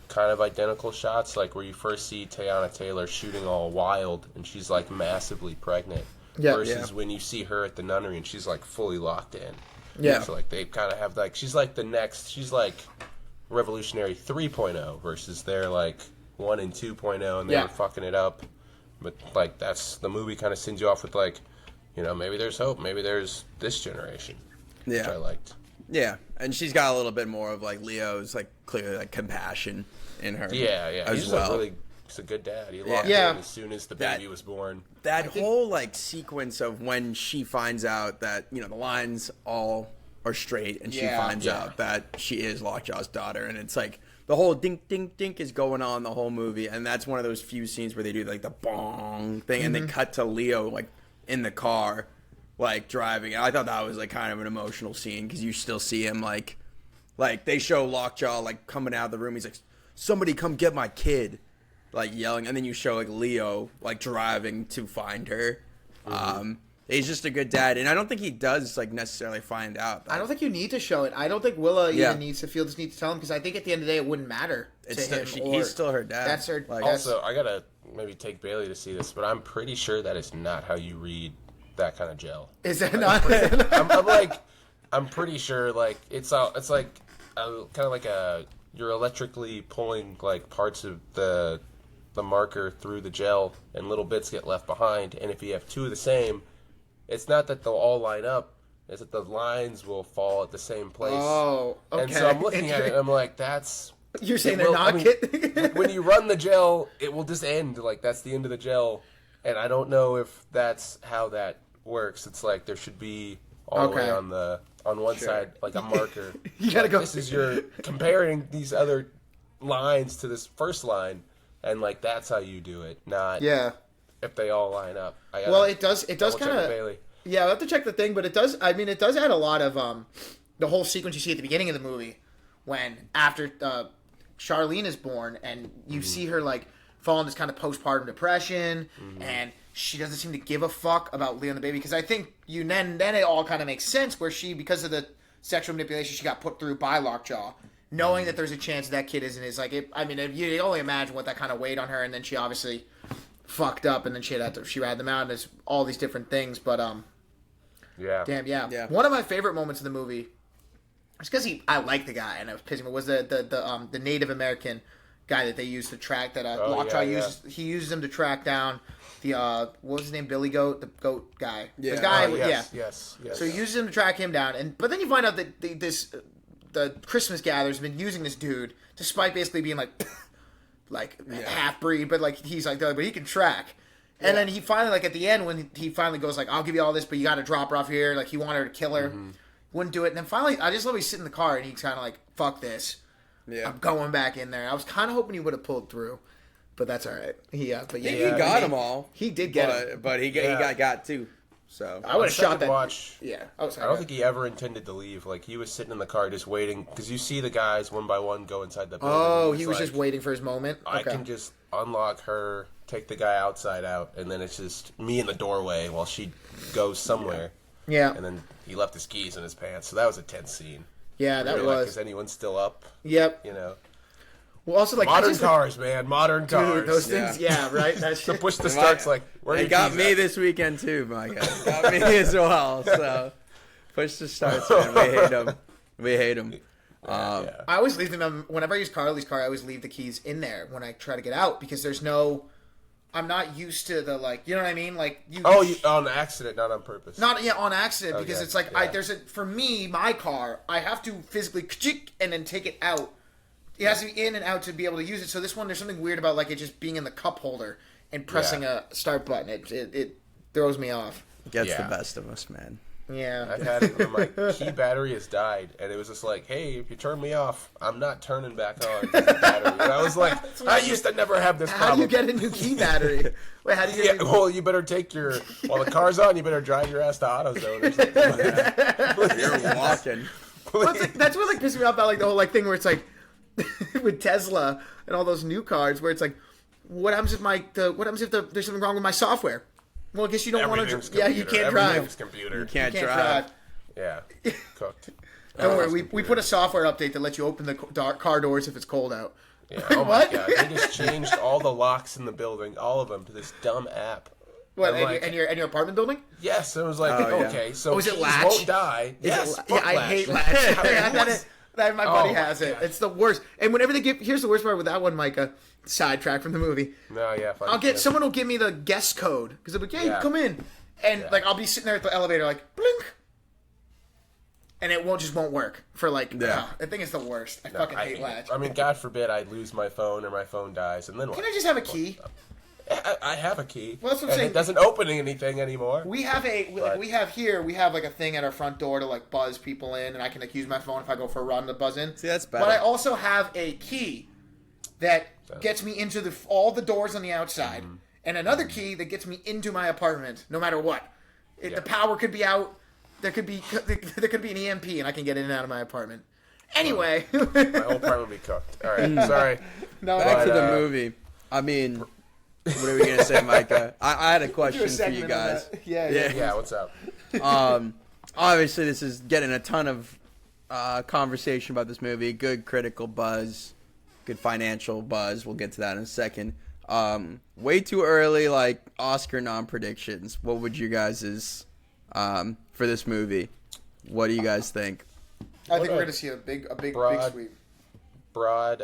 kind of identical shots, like where you first see Teyana Taylor shooting all wild and she's like massively pregnant. Yeah. versus when you see her at the nunnery and she's like fully locked in. Yeah. So like they kind of have like she's like Revolutionary 3.0 versus their like 1 and 2.0 and they were fucking it up. But like that's the movie kind of sends you off with like, maybe there's hope, maybe there's this generation. Yeah. Which I liked. Yeah, and she's got a little bit more of like Leo's like clearly like compassion in her. Yeah. As He's well. he's a good dad. He locked Yeah. in as soon as the baby was born. That whole like sequence of when she finds out that the lines all are straight, and she finds out that she is Lockjaw's daughter, and it's like the whole dink dink dink is going on the whole movie, and that's one of those few scenes where they do like the bong thing, and they cut to Leo like in the car, like driving. And I thought that was like kind of an emotional scene because you still see him like they show Lockjaw like coming out of the room. He's like, "Somebody come get my kid." Like yelling, and then you show like Leo like driving to find her. He's just a good dad, and I don't think he does like necessarily find out. I don't think you need to show it. I don't think Willa even needs to feel this need to tell him because I think at the end of the day it wouldn't matter to him. He's still her dad. That's her. Like, Also, I gotta maybe take Bailey to see this, but I'm pretty sure that is not how you read that kind of gel. Is that not? I'm pretty sure like it's like kind of like you're electrically pulling like parts of the marker through the gel and little bits get left behind, and if you have two of the same, it's not that they'll all line up, it's that the lines will fall at the same place. Oh, okay. And so I'm looking at it and I'm like, that's... You're saying they're not getting... When you run the gel, it will just end, like that's the end of the gel, and I don't know if that's how that works. It's like there should be all the way on one side, like a marker. You gotta go... This is you're comparing these other lines to this first line, and like that's how you do it, not if they all line up. Well, it does kind of. Bailey. Yeah, I have to check the thing, but it does. I mean, it does add a lot of the whole sequence you see at the beginning of the movie when after Charlene is born and you see her like fall into this kind of postpartum depression and she doesn't seem to give a fuck about Leo and the baby because I think then it all kind of makes sense where she, because of the sexual manipulation she got put through by Lockjaw, knowing that there's a chance that kid isn't his, like, you only imagine what that kind of weighed on her, and then she obviously fucked up, and then she had them out, and there's all these different things, but, One of my favorite moments of the movie, it's because I like the guy, and I was pissing me, was the Native American guy that they used to track, that Lockjaw uses, he uses him to track down the, what was his name, Billy Goat, the goat guy. Yeah. The guy, Yes. So he uses him to track him down, but then you find out that the Christmas gatherers have been using this dude, despite basically being like half breed, but like he's like, but he can track. And then he finally, like at the end, when he finally goes like, I'll give you all this, but you got to drop her off here. Like he wanted her to kill her, wouldn't do it. And then finally, I just love he's sitting in the car and he's kind of like, fuck this, I'm going back in there. I was kind of hoping he would have pulled through, but that's all right. He got them all. He did get it, but he got two. So I would have shot that. Watch. Yeah, I don't think he ever intended to leave. Like he was sitting in the car just waiting because you see the guys one by one go inside the building. Oh, he was just waiting for his moment. I can just unlock her, take the guy outside out, and then it's just me in the doorway while she goes somewhere. Yeah. And then he left his keys in his pants, so that was a tense scene. Yeah, that was. Like, is anyone still up? Yep. Well, also like modern cars, man, modern cars. Dude, those things, right? That's the push the starts like. It got me this weekend too, my guy. Got me as well. So push the starts, man. We hate them. I always leave them. Whenever I use Carly's car, I always leave the keys in there when I try to get out because there's no. I'm not used to the you know what I mean? Like you. Oh, on accident, not on purpose. Not on accident because it's like for me, my car, I have to physically and then take it out. It has to be in and out to be able to use it. So this one, there's something weird about like it just being in the cup holder and pressing a start button. It throws me off. Gets the best of us, man. Yeah. I've had it where my key battery has died, and it was just like, hey, if you turn me off, I'm not turning back on the battery. And I was like, I used to never have this problem. How do you get a new key battery? Wait, how do you get well, you better take while the car's on, you better drive your ass to AutoZone or something. You're walking. Well, that's what pisses me off about the whole thing where it's like, with Tesla and all those new cars where it's like, what happens if there's something wrong with my software? Well, I guess you don't want to. Yeah, you can't drive. Everything's computer. You can't drive. Yeah, cooked. Don't worry, we put a software update that lets you open the car doors if it's cold out. Yeah. Oh my god, they just changed all the locks in the building, all of them, to this dumb app. What? I'm like, And your apartment building? yes, and I was like, Oh, yeah. okay, so Oh, is it keys latch? won't die. Yes, Yeah, fuck I latch. hate latch. that my buddy Oh, my has it. God. It's the worst. And whenever they give, here's the worst part with that one, Micah. Sidetrack from the movie. No, yeah, fine. I'll get someone will give me the guest code because they'll be like, "Yeah, Yeah. come in," and Yeah. like I'll be sitting there at the elevator like blink, and it won't work for like. Yeah. I think it's the worst. I No, fucking hate latch. I mean, God forbid I lose my phone or my phone dies, and then what? Can I just have a key? I have a key. Well, that's what I'm and saying. it doesn't open anything anymore. We have we have like a thing at our front door to like buzz people in, and I can like use my phone if I go for a run to buzz in. See, that's But better. I also have a key that gets me into all the doors on the outside, and another key that gets me into my apartment, no matter what. The power could be out. There could be an EMP, and I can get in and out of my apartment. Anyway, My whole apartment would be cooked. All right, sorry. no, Back to But, the movie. I mean, what are we gonna say, Micah? I had a do question a for segment you on guys. that. Yeah. Yeah, what's up? Obviously, this is getting a ton of conversation about this movie. Good critical buzz, good financial buzz. We'll get to that in a second. Way too early, like Oscar predictions. What would you guys' for this movie? What do you guys think? I think What we're a gonna see a big broad- sweep. Broad.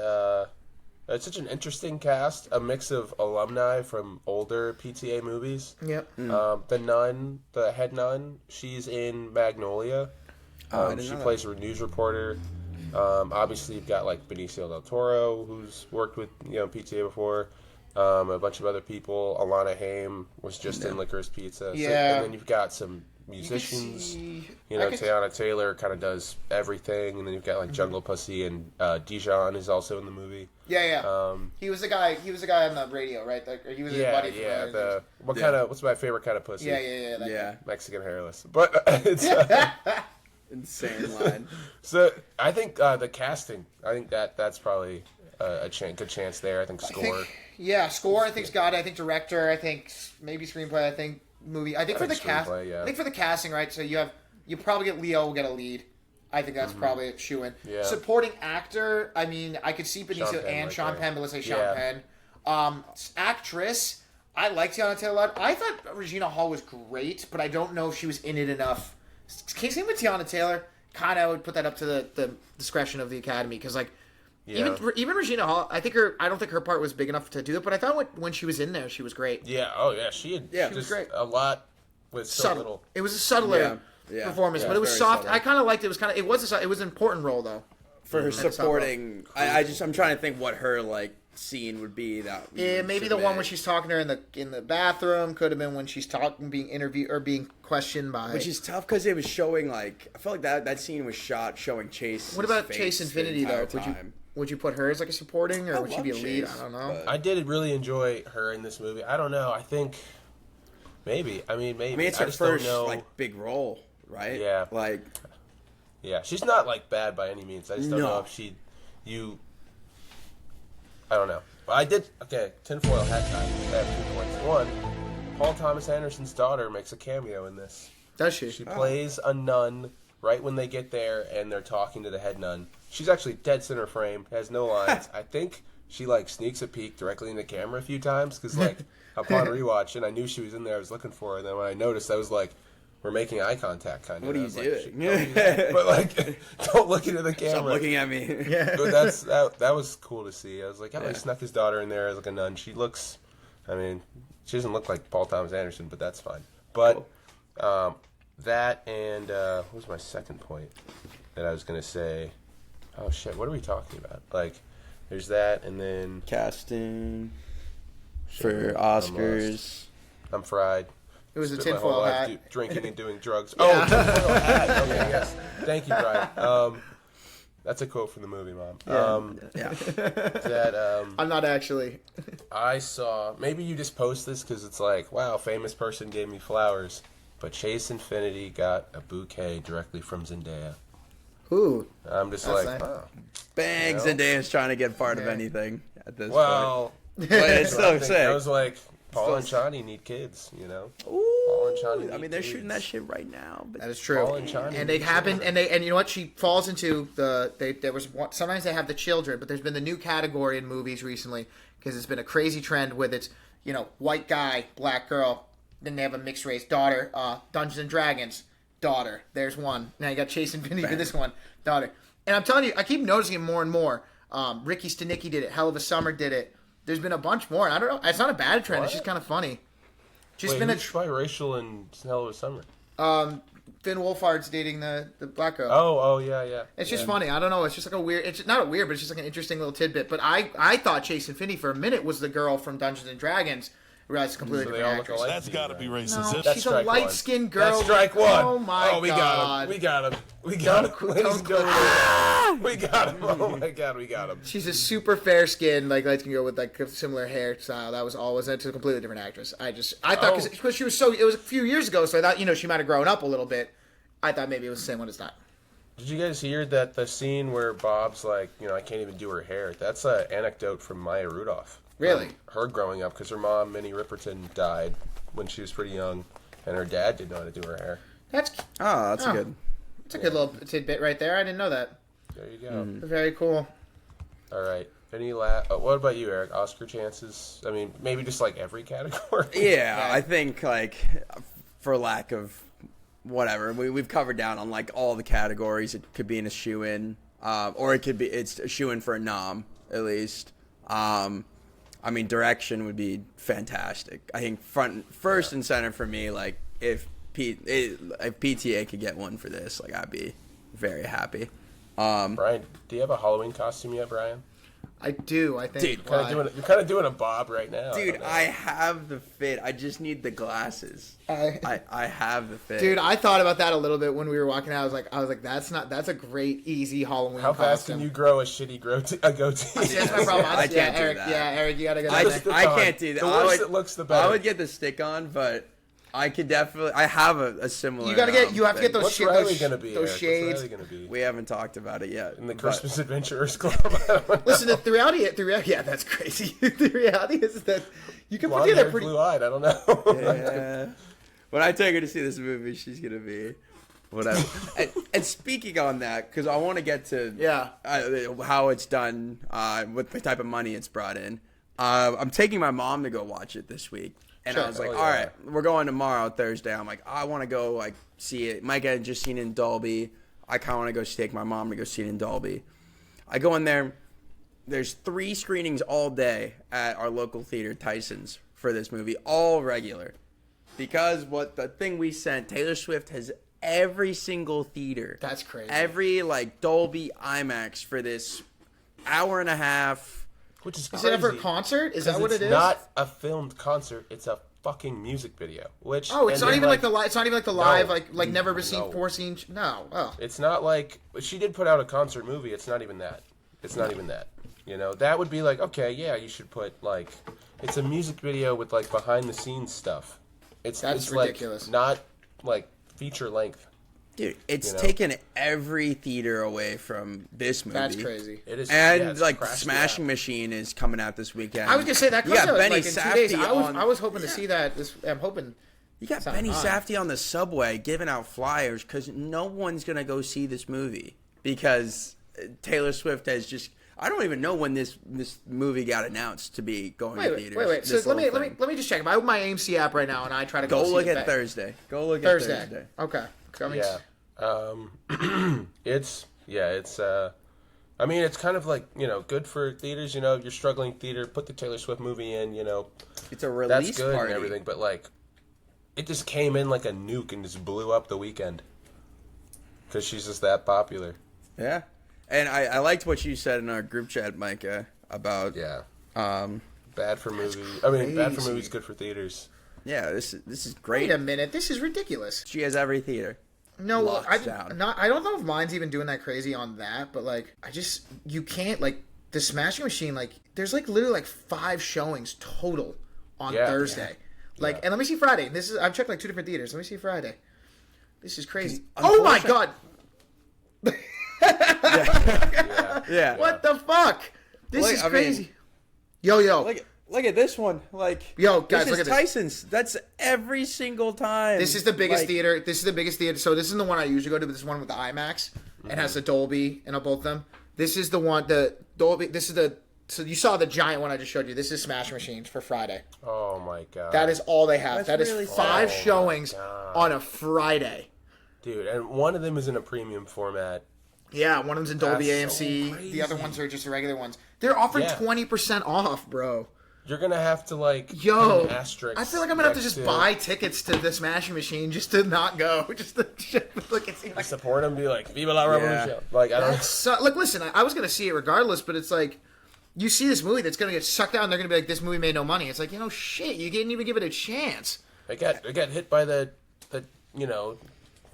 It's such an interesting cast. A mix of alumni from older PTA movies. Yep. The nun, the head nun, she's in Magnolia. I didn't She know that. plays a news reporter. Obviously, you've got like Benicio del Toro, who's worked with PTA before. A bunch of other people. Alana Haim was just in Licorice Pizza. Yeah. And then you've got some musicians. I could- Teyana Taylor kind of does everything, and then you've got like Jungle Pussy and Dijon is also in the movie. Yeah. He was the guy. He was the guy on the radio, right? Like, he was his buddy. From What's my favorite kind of pussy? Yeah. That Yeah, Mexican hairless. But it's insane line. so I think the casting. I think that's probably a good chance there. I think score. Score. I think's got it. I think director. I think maybe screenplay. I think movie. I think for the think cast. screenplay, yeah. I think for the casting, right? So you probably get Leo will get a lead. I think that's probably a shoe-in. Yeah. Supporting actor. I mean, I could see Benicio Penn and right Sean there. Penn, but let's say Sean Yeah. Penn. Actress. I like Tiana Taylor a lot. I thought Regina Hall was great, but I don't know if she was in it enough. Same with Tiana Taylor. Kind of would put that up to the discretion of the Academy because like. Yeah. Even Regina Hall, I don't think her part was big enough to do it, but I thought when she was in there, she was great. Yeah. Oh yeah. She had She was just great. a lot with so Subtle. little. It was a subtler Yeah. performance, Yeah, but it was very soft. subtle. I kind of liked it. It was an important role though. For her Mhm. supporting, I'm trying to think what her like scene would be. That we Yeah, would maybe the one submit. when she's talking to her in the bathroom could have been when she's being interviewed or being questioned by. Which is tough because it was showing like I felt like that scene was shot showing Chase. What about Chase Infinity though? Would you put her as like a supporting or would she be a lead? I don't know. I did really enjoy her in this movie. I don't know. I think maybe. I mean, it's her just don't first know. like big role, right? Yeah. Like Yeah, she's not like bad by any means. I just don't No. know if I don't know. But I did. Okay, tinfoil hat time. I have 2 points. One, Paul Thomas Anderson's daughter makes a cameo in this. Does she? She plays a nun right when they get there and they're talking to the head nun. She's actually dead center frame, has no lines. I think she like sneaks a peek directly in the camera a few times because like upon rewatch, and I knew she was in there. I was looking for her, and then when I noticed, I was like, "We're making eye contact." Kind of. What are I you was like, doing? "Don't do that." But like, don't look into the camera. stop looking at me. Yeah. But that was cool to see. I was like, oh, he snuck his daughter in there as like a nun. She looks, I mean, she doesn't look like Paul Thomas Anderson, but that's fine. But that and what was my second point that I was gonna say? Oh shit, what are we talking about? Like, there's that, and then Casting for I'm Oscars. I'm fried. It was a Spent my whole tinfoil life hat. drinking and doing drugs. Oh, tinfoil hat. Okay, yes. Thank you, Brian. That's a quote from the movie, Mom. Yeah. That I'm not actually. I saw, maybe you just post this because it's like, wow, famous person gave me flowers. But Chase Infinity got a bouquet directly from Zendaya. Ooh. I'm just That's like, nice. oh. Bang! You know? Zendaya's trying to get part of Yeah. anything at this Well, point. But it's that's what I'm still thinking. I sick. was like, Paul and Still Chani need kids, you know? Paul and Ooh, Chani I mean, need they're kids. shooting that shit right now. But That is true. Paul and Chani And they need happen, children. and you know what? She falls into there was one, sometimes they have the children, but there's been the new category in movies recently because it's been a crazy trend with it's white guy, black girl, Then they have a mixed race daughter. Dungeons and Dragons daughter. There's one. Now you got Chase Infinity for this one daughter. And I'm telling you, I keep noticing it more and more. Ricky Stenicki did it. Hell of a Summer did it. There's been a bunch more. And I don't know. It's not a bad trend. What? It's just kind of funny. Just Wait, been who's biracial in Hell of a Summer? Finn Wolfhard's dating the black girl. Oh, yeah. It's just funny. I don't know. It's just like a weird. It's not a weird, but it's just like an interesting little tidbit. But I thought Chase Infinity for a minute was the girl from Dungeons and Dragons. I realized it's a completely So they different all look actress. alike. That's got to be racist. No, That's she's a strike light-skinned girl. That's strike one. Oh my we god. We got him. We got him. Ladies and gentlemen. We got him. Oh my god, we got him. She's a super fair skinned, like light-skinned girl with like a similar hairstyle. That was all. Was that to a completely different actress? I thought because she was so. It was a few years ago, so I thought she might have grown up a little bit. I thought maybe it was the same one. It's not. Did you guys hear that the scene where Bob's like, I can't even do her hair? That's an anecdote from Maya Rudolph. Really? Her growing up, because her mom, Minnie Riperton, died when she was pretty young, and her dad didn't know how to do her hair. That's good. It's a good little tidbit right there. I didn't know that. There you go. Very cool. All right. What about you, Eric? Oscar chances? I mean, maybe just like every category. Yeah, I think like for lack of whatever, we've covered down on like all the categories. It could be in a shoe-in, or it's a shoe-in for a nom at least. I mean, direction would be fantastic. I think first and center for me. Like if PTA could get one for this, like I'd be very happy. Brian, do you have a Halloween costume yet, Brian? I do. I think. Dude, You're kind of doing a Bob right now. Dude, I have the fit. I just need the glasses. I have the fit. Dude, I thought about that a little bit when we were walking out. I was like, that's a great easy Halloween How costume. fast can you grow a shitty goatee? That's my problem. I can't do Eric, that. Yeah, Eric, you gotta go. I down there. can't do that. The worse it looks, the better. I would get the stick on, but I could definitely. I have a similar. You have to get those What's shit, Riley those, gonna be? those Eric? shades. What's Riley gonna be? We haven't talked about it yet. In the but- Christmas Adventurers Club. Listen, the reality, yeah, that's crazy. The reality is that you can put Blonde together hair, pretty. blue-eyed. I don't know. Yeah. When I take her to see this movie, she's gonna be whatever. and speaking on that, because I want to get to how it's done, with the type of money it's brought in. I'm taking my mom to go watch it this week. And I was like, all right, we're going tomorrow, Thursday. I'm like, I want to go like see it. Mike had just seen it in Dolby. I kind of want to go take my mom to go see it in Dolby. I go in there. There's 3 screenings all day at our local theater, Tyson's, for this movie, all regular. Because the thing we sent, Taylor Swift has every single theater. That's crazy. Every like Dolby IMAX for this hour and a half. Which is Is crazy. it ever a concert? Is that what it is? It's not a filmed concert. It's a fucking music video. It's not even like the live. It's not even like the live, No. like never seen No. 4 scenes. No. Oh. It's not like she did put out a concert movie. It's not even that. It's not even that. That would be like, okay, yeah, you should put like, it's a music video with like behind the scenes stuff. It's ridiculous. Like, not like feature length. Dude, it's taken every theater away from this movie. That's crazy. It is, And it's like crashed Smashing the app. Machine is coming out this weekend. I was gonna say that You comes got out Benny like in 2 Safdie days. on. I was hoping to see that. I'm hoping. You got Sound Benny odd. Safdie on the subway giving out flyers because no one's gonna go see this movie because Taylor Swift has just. I don't even know when this movie got announced to be going to theaters. Wait. So This let me little thing. let me just check. I open my AMC app right now and I try to Go see look it at Thursday. Go look Thursday. at Thursday. Okay. Yeah. It's I mean, it's kind of like, good for theaters, you're struggling theater, put the Taylor Swift movie in, It's a release that's good party. and everything, but like, it just came in like a nuke and just blew up the weekend. Because she's just that popular. Yeah. And I liked what you said in our group chat, Micah, about bad for movies. I mean, bad for crazy. movies, good for theaters. yeah, this is great. Wait a minute. This is ridiculous. She has every theater. No, Locks down. I don't know if mine's even doing that crazy on that, but like you can't like the Smashing Machine, like there's like literally like 5 showings total on Thursday. Like, and let me see Friday. I've checked like 2 different theaters. Let me see Friday. This is crazy. Oh my god. Yeah. What the fuck? This is I mean, crazy. Yo. Look at this one. Like, Yo, guys, this look is at this. Tyson's. That's every single time. This is the biggest Like, theater. This is the biggest theater. So this isn't the one I usually go to, but this is one with the IMAX. It has the Dolby and both of them. This is the one, the Dolby. This is the So you saw the giant one I just showed you. This is Smash Machines for Friday. Oh my god. That is all they have. That's That is really 5 sad. showings Oh my God. on a Friday. Dude, and one of them is in a premium format. Yeah, one of them's in Dolby That's so AMC. The other crazy. ones are just the regular ones. They're offering Yeah. 20% off, bro. You're gonna have to put Yo, an asterisk I feel like I'm gonna have to next just buy tickets to the Smashing Machine just to not go. Just to look and see. Like, support them. Be like, "Viva la revolution!" Like I don't. like, listen, I was gonna see it regardless, but it's like, you see this movie that's gonna get sucked out, and they're gonna be like, "This movie made no money." It's like, shit, you didn't even give it a chance. It got hit by the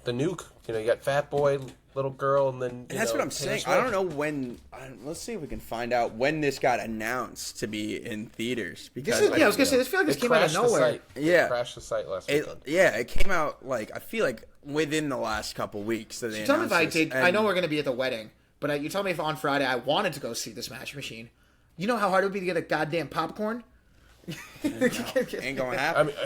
nuke. You got Fat Boy, little girl, and then And that's what I'm saying. I don't know when. Let's see if we can find out when this got announced to be in theaters. Because I was gonna say, this feel like this came out of nowhere. Yeah. It crashed the site last week. it came out I feel like within the last couple weeks that they Tell me if announced I this. did. I know we're gonna be at the wedding, but you tell me if on Friday I wanted to go see the Smash Machine. You know how hard it would be to get a goddamn popcorn? ain't gonna I happen. mean,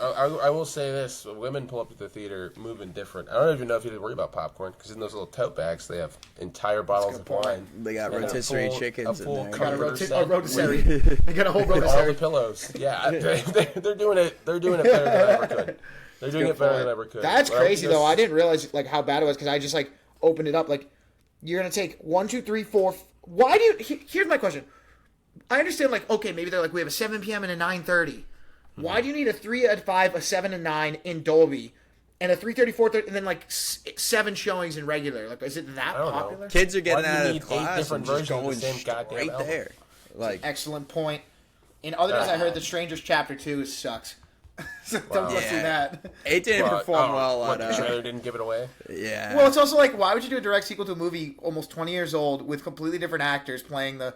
I will say this: women pull up to the theater moving different. I don't even know if you have to worry about popcorn because in those little tote bags they have entire bottles of wine. They got and a rotisserie full- chickens a full in there. Got a comforter set rotisserie. They got a whole with all the rotisserie. pillows. Yeah, they're doing it. They're doing it better than I ever could. They're doing it better than I ever could. That's But crazy just- though. I didn't realize how bad it was because I just opened it up. You're gonna take 1, 2, 3, 4. Why do you? Here's my question. I understand okay, maybe they're we have a 7 p.m. and a 9:30. Why do you need a 3 at 5, a 7 and 9 in Dolby, and a 3:30, 4:30, and then 7 showings in regular? Is it that don't know. popular? Kids are getting Why do you out need of 8 class different and just versions of the going same goddamn straight album? there. Excellent point. In other news, I heard The Strangers Chapter 2 sucks. So don't go see Yeah. that. It didn't perform well What, on. the trailer didn't give it away. Yeah. Well, it's also why would you do a direct sequel to a movie almost 20 years old with completely different actors playing the?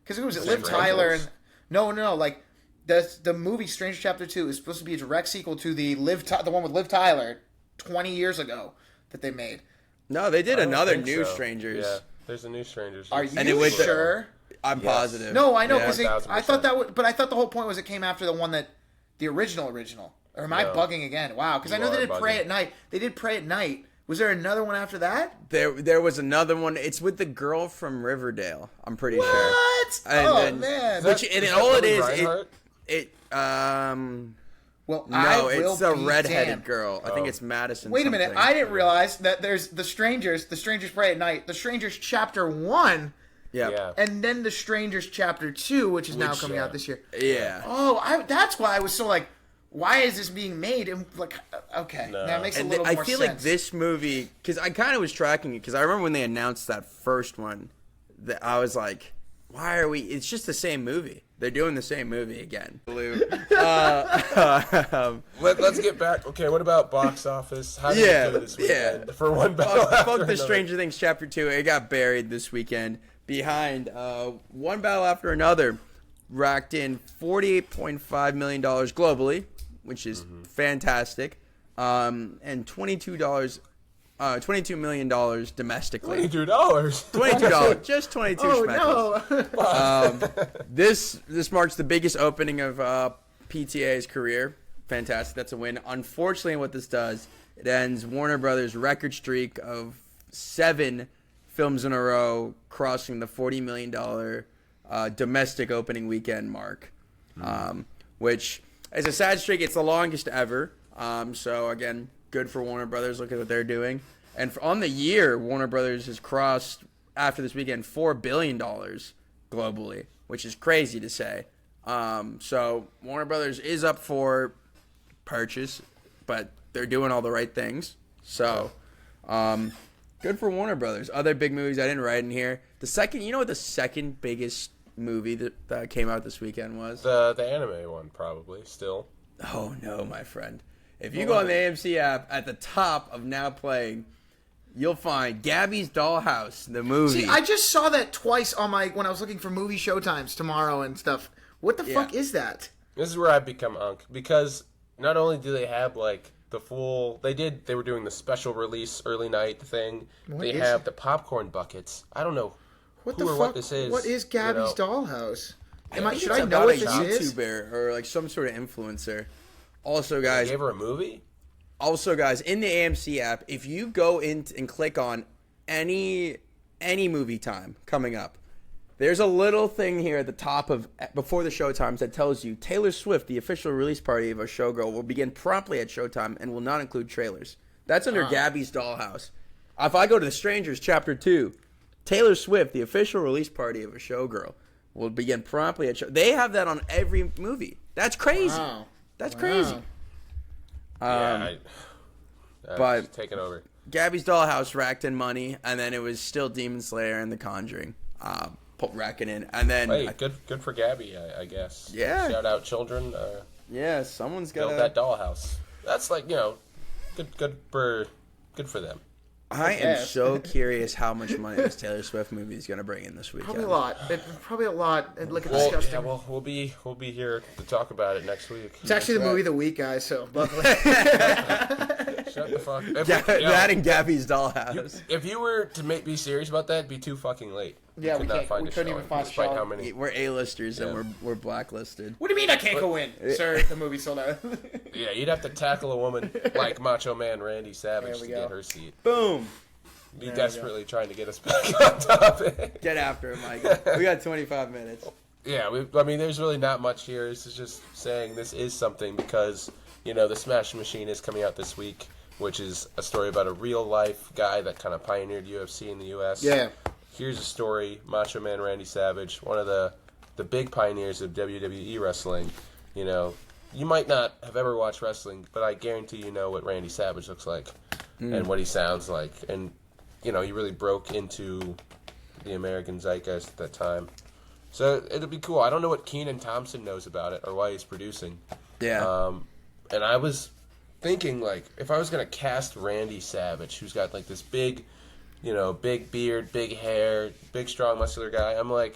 Because it was Liv Tyler and no, the movie Stranger Chapter 2 is supposed to be a direct sequel to the one with Liv Tyler 20 years ago that they made. No, they did I don't another think New so. Strangers. Yeah, there's a New Strangers. Are you And it was sure? I'm Yes. positive. No, I know Yeah. because I 1000%. thought but I thought the whole point was it came after the one that the original. Or am I No. bugging again? Wow, because I You know they are did Pray bugging. at Night. They did Pray at Night. Was there another one after that? There was another one. It's with the girl from Riverdale. I'm pretty sure. What? And Oh then- man. Which Is and that all it Lily is, Reinhart? Well, no, I will it's the be redheaded damned. girl. I think it's Madison. Wait a minute. something. I didn't realize that there's The Strangers Pray at Night, The Strangers Chapter 1, Yeah. Yeah. and then The Strangers Chapter 2, which is now Which, coming yeah. out this year. Yeah. Oh, that's why I was so why is this being made? And okay, No. that makes a And little I more feel sense. like this movie, because I kind of was tracking it, because I remember when they announced that first one, that I was like, why are we? It's just the same movie. They're doing the same movie again. Let's get back. Okay, what about box office? How did Yeah, it do this yeah. weekend? For one battle after Fuck the another. Stranger Things Chapter 2. It got buried this weekend behind one battle after another. Racked in $48.5 million globally, which is fantastic, and $22 $22 million domestically. $22. $22, just 22 Oh schmeckles. no! This marks the biggest opening of PTA's career. Fantastic, that's a win. Unfortunately, what this does, it ends Warner Brothers' record streak of 7 films in a row crossing the $40 million domestic opening weekend mark, which is a sad streak. It's the longest ever. So again, good for Warner Brothers. Look at what they're doing. And on the year, Warner Brothers has crossed, after this weekend, $4 billion globally, which is crazy to say. So Warner Brothers is up for purchase, but they're doing all the right things. So good for Warner Brothers. Other big movies I didn't write in here. The second, you know what the second biggest movie that came out this weekend was? The anime one, probably, still. Oh no, my friend. If you go on the AMC app, at the top of now playing, you'll find Gabby's Dollhouse, the movie. See, I just saw that twice on when I was looking for movie showtimes tomorrow and stuff. What the fuck is that? This is where I've become unk, because not only do they have, like, the full... They were doing the special release early night thing. They have the popcorn buckets. I don't know What who the or fuck? what this is. What is Gabby's you know. Dollhouse? think Should it's I know about what a this is? YouTuber or like some sort of influencer. Also, They guys, gave her a movie? in the AMC app, if you go in and click on any movie time coming up, There's a little thing here at the top of before the showtimes that tells you Taylor Swift, the official release party of a showgirl, will begin promptly at showtime and will not include trailers. That's under Gabby's Dollhouse. If I go to The Strangers, Chapter 2, Taylor Swift, the official release party of a showgirl, will begin promptly at show. They have that on every movie. That's crazy. Wow. That's crazy. Yeah, but just taking over. Gabby's Dollhouse racked in money, and then it was still Demon Slayer and The Conjuring racking in. And then Hey, good for Gabby, I guess. Yeah. Shout out children. Yeah, someone's got Build that dollhouse. That's like, good for them. I am so curious how much money this Taylor Swift movie is going to bring in this weekend. Probably a lot. Probably a lot. And look at Well, disgusting. yeah, well, we'll be here to talk about it next week. It's actually the movie of the week, guys. So luckily. Shut the fuck. That and Gabby's Dollhouse. If you were to be serious about that, it'd be too fucking late. Yeah, we could not can't- find we a couldn't showing, even find a despite showing. how many. We're A-listers Yeah. and we're blacklisted. What do you mean I can't go in, sir? The movie's sold out. Yeah, you'd have to tackle a woman like Macho Man Randy Savage There we to go. get her seat. Boom. Be desperately trying to get us back on topic. Get after it, Mike. We got 25 minutes. Yeah, I mean, there's really not much here. This is just saying this is something because, the Smash Machine is coming out this week, which is a story about a real-life guy that kind of pioneered UFC in the U.S. Yeah. Here's a story, Macho Man Randy Savage, one of the big pioneers of WWE wrestling. You might not have ever watched wrestling, but I guarantee you know what Randy Savage looks like and what he sounds like. And, he really broke into the American zeitgeist at that time. So it'll be cool. I don't know what Kenan Thompson knows about it or why he's producing. Yeah. And I was thinking, if I was going to cast Randy Savage, who's got, this big, big beard, big hair, big, strong, muscular guy, I'm like,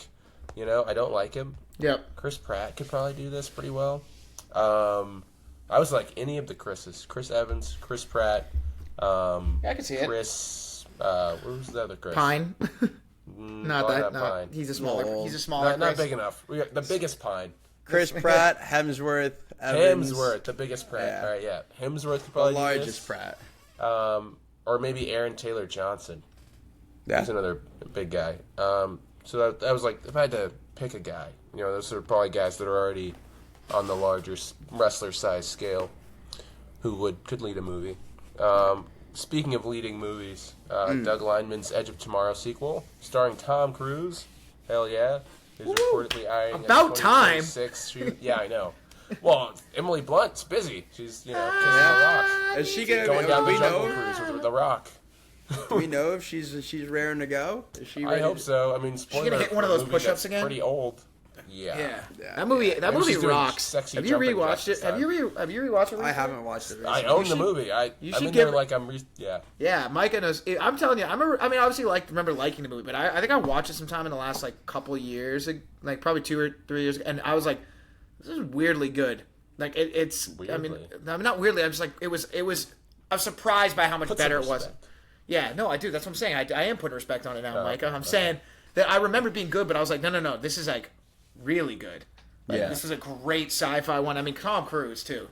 I don't like him. Yep. Chris Pratt could probably do this pretty well. I was like any of the Chris's. Chris Evans, Chris Pratt. I can see it. Chris, what was the other Chris? Pine. Not Pine. He's a smaller. No. He's a smaller. Not Chris. big enough. We got the biggest Pine. Chris Pratt, Hemsworth, Evans. Hemsworth, the biggest Pratt. Yeah. All right, yeah. Hemsworth could The probably do largest this. Pratt. Or maybe Aaron Taylor Johnson. Yeah. He's another big guy. So that was like, if I had to pick a guy, those are probably guys that are already on the larger wrestler size scale who could lead a movie. Speaking of leading movies, Doug Lineman's Edge of Tomorrow sequel, starring Tom Cruise, hell yeah, is reportedly eyeing About time. 2026 shoot. Yeah, I know. Well, Emily Blunt's busy. She's, kissing the Rock. Is she gonna Going down the we Jungle know? Cruise with the Rock. Do we know if she's raring to go? Is she I ready hope to- so. I mean, spoiler gonna hit for one of a those movie push-ups that's again? Pretty old. Yeah. Yeah. That movie she's doing rocks. sexy Have you jumping rewatched jacks this it? Have you rewatched it? I haven't watched it I recently. own the movie. I'm should in give there it- like Yeah, Micah knows. I'm telling you, I obviously remember liking the movie, but I think I watched it sometime in the last couple of years, probably 2 or 3 years, and I was like, this is weirdly good. It's. Weirdly. I mean, not weirdly. I'm just like it was. I was surprised by how much Put some better it was. respect. Yeah, no, I do. That's what I'm saying. I am putting respect on it now, Micah. I'm saying that I remember being good, but I was like, no, this is really good. Yeah. This is a great sci-fi one. I mean, Tom Cruise too.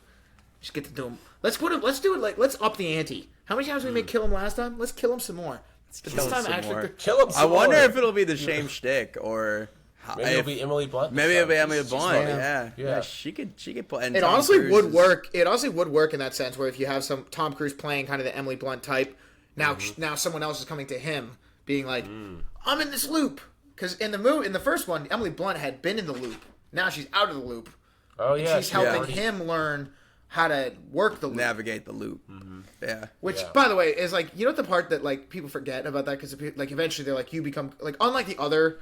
Just get to do him. Let's do it. Let's up the ante. How many times did we make kill him last time? Let's kill him some more. Kill him some more. Kill him. I wonder if it'll be the same shtick or Maybe it'll be Emily Blunt. maybe it'll be Emily She's Blunt. funny. Yeah. Yeah. She could play. and It Tom honestly Cruise would is- work. It honestly would work in that sense where if you have some Tom Cruise playing kind of the Emily Blunt type, now someone else is coming to him being like, I'm in this loop. Because in the first one, Emily Blunt had been in the loop. Now she's out of the loop. Oh yeah, She's helping him learn how to work the loop. navigate the loop. Yeah. Which, by the way, is what the part that people forget about that because eventually they're you become unlike the other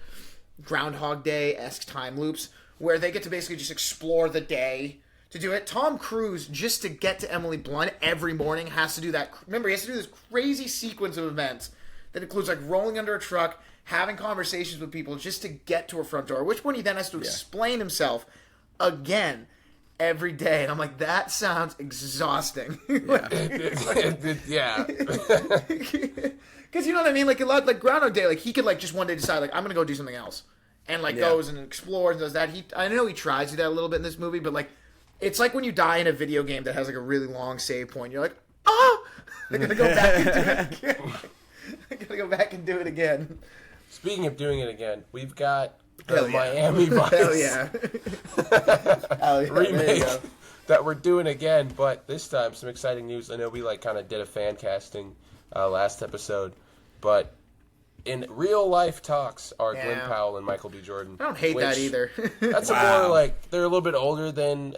Groundhog Day-esque time loops where they get to basically just explore the day to do it. Tom Cruise, just to get to Emily Blunt every morning, has to do that. Remember, he has to do this crazy sequence of events that includes rolling under a truck, having conversations with people just to get to her front door. Which one he then has to explain himself again every day, and I'm like, that sounds exhausting. Yeah. Because you know what I mean? A lot Groundhog Day, he could just one day decide I'm gonna go do something else, and goes and explores and does that. I know he tries to do that a little bit in this movie, but it's like when you die in a video game that has a really long save point. You're like, I gotta go back and do it again. I gotta go back and do it again. Speaking of doing it again, we've got the Hell yeah. Miami Vice Hell yeah. Hell yeah. There you remake go. that we're doing again, but this time some exciting news. I know we kind of did a fan casting last episode, but in real life talks are Glenn Yeah. Powell and Michael B. Jordan. I don't hate that which- either. That's Wow. a more they're a little bit older than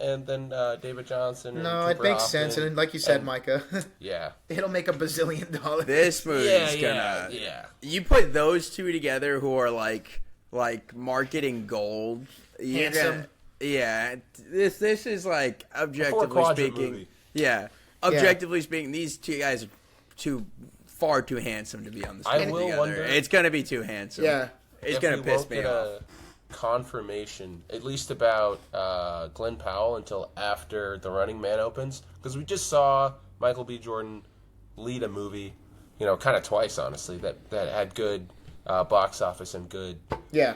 David Johnson. And No, it Cooper makes Hoffman. sense. And like you said, Micah, Yeah. it'll make $1 bazillion. This movie Yeah, is gonna. yeah. You put those two together, who are like marketing gold. you're Handsome. gonna- yeah, this is like objectively four-quadrant speaking. movie. Yeah, objectively speaking, these two guys are far too handsome to be on the I screen will together. wonder- It's gonna be too handsome. Yeah. it's If gonna we piss won't me get off. a confirmation, at least about Glenn Powell, until after The Running Man opens, because we just saw Michael B. Jordan lead a movie, kind of twice, honestly, that had good box office and good Yeah.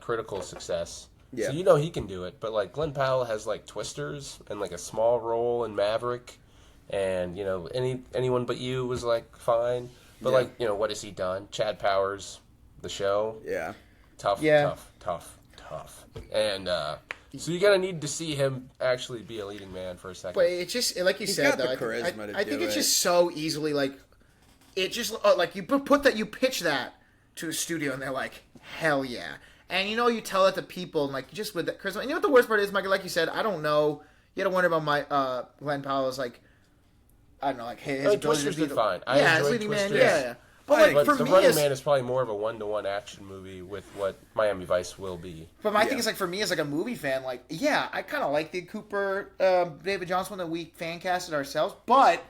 critical success. Yeah. So he can do it, but Glenn Powell has Twisters and a small role in Maverick, and anyone but you was fine, but Yeah. what has he done? Chad Powers, The Show, Yeah, tough, Yeah. tough, and so you're gonna need to see him actually be a leading man for a second. But it's just like you He's said, got the though. charisma to I think do it's it. just so easily it just you put that, you pitch that to a studio and they're like, hell yeah. And you tell that to people and just with that charisma. And you know what the worst part is, Michael? Like you said, I don't know. You had to wonder about my Glenn Powell's I don't know, his ability Twisters to be did fine. I yeah, his enjoyed leading man. Twisters. Yeah. But I But for The me, Running as, Man is probably more of a one-to-one action movie with what Miami Vice will be. but my thing Yeah. is for me as a movie fan, yeah, I kind of like the Cooper David Johnson one that we fan casted ourselves, but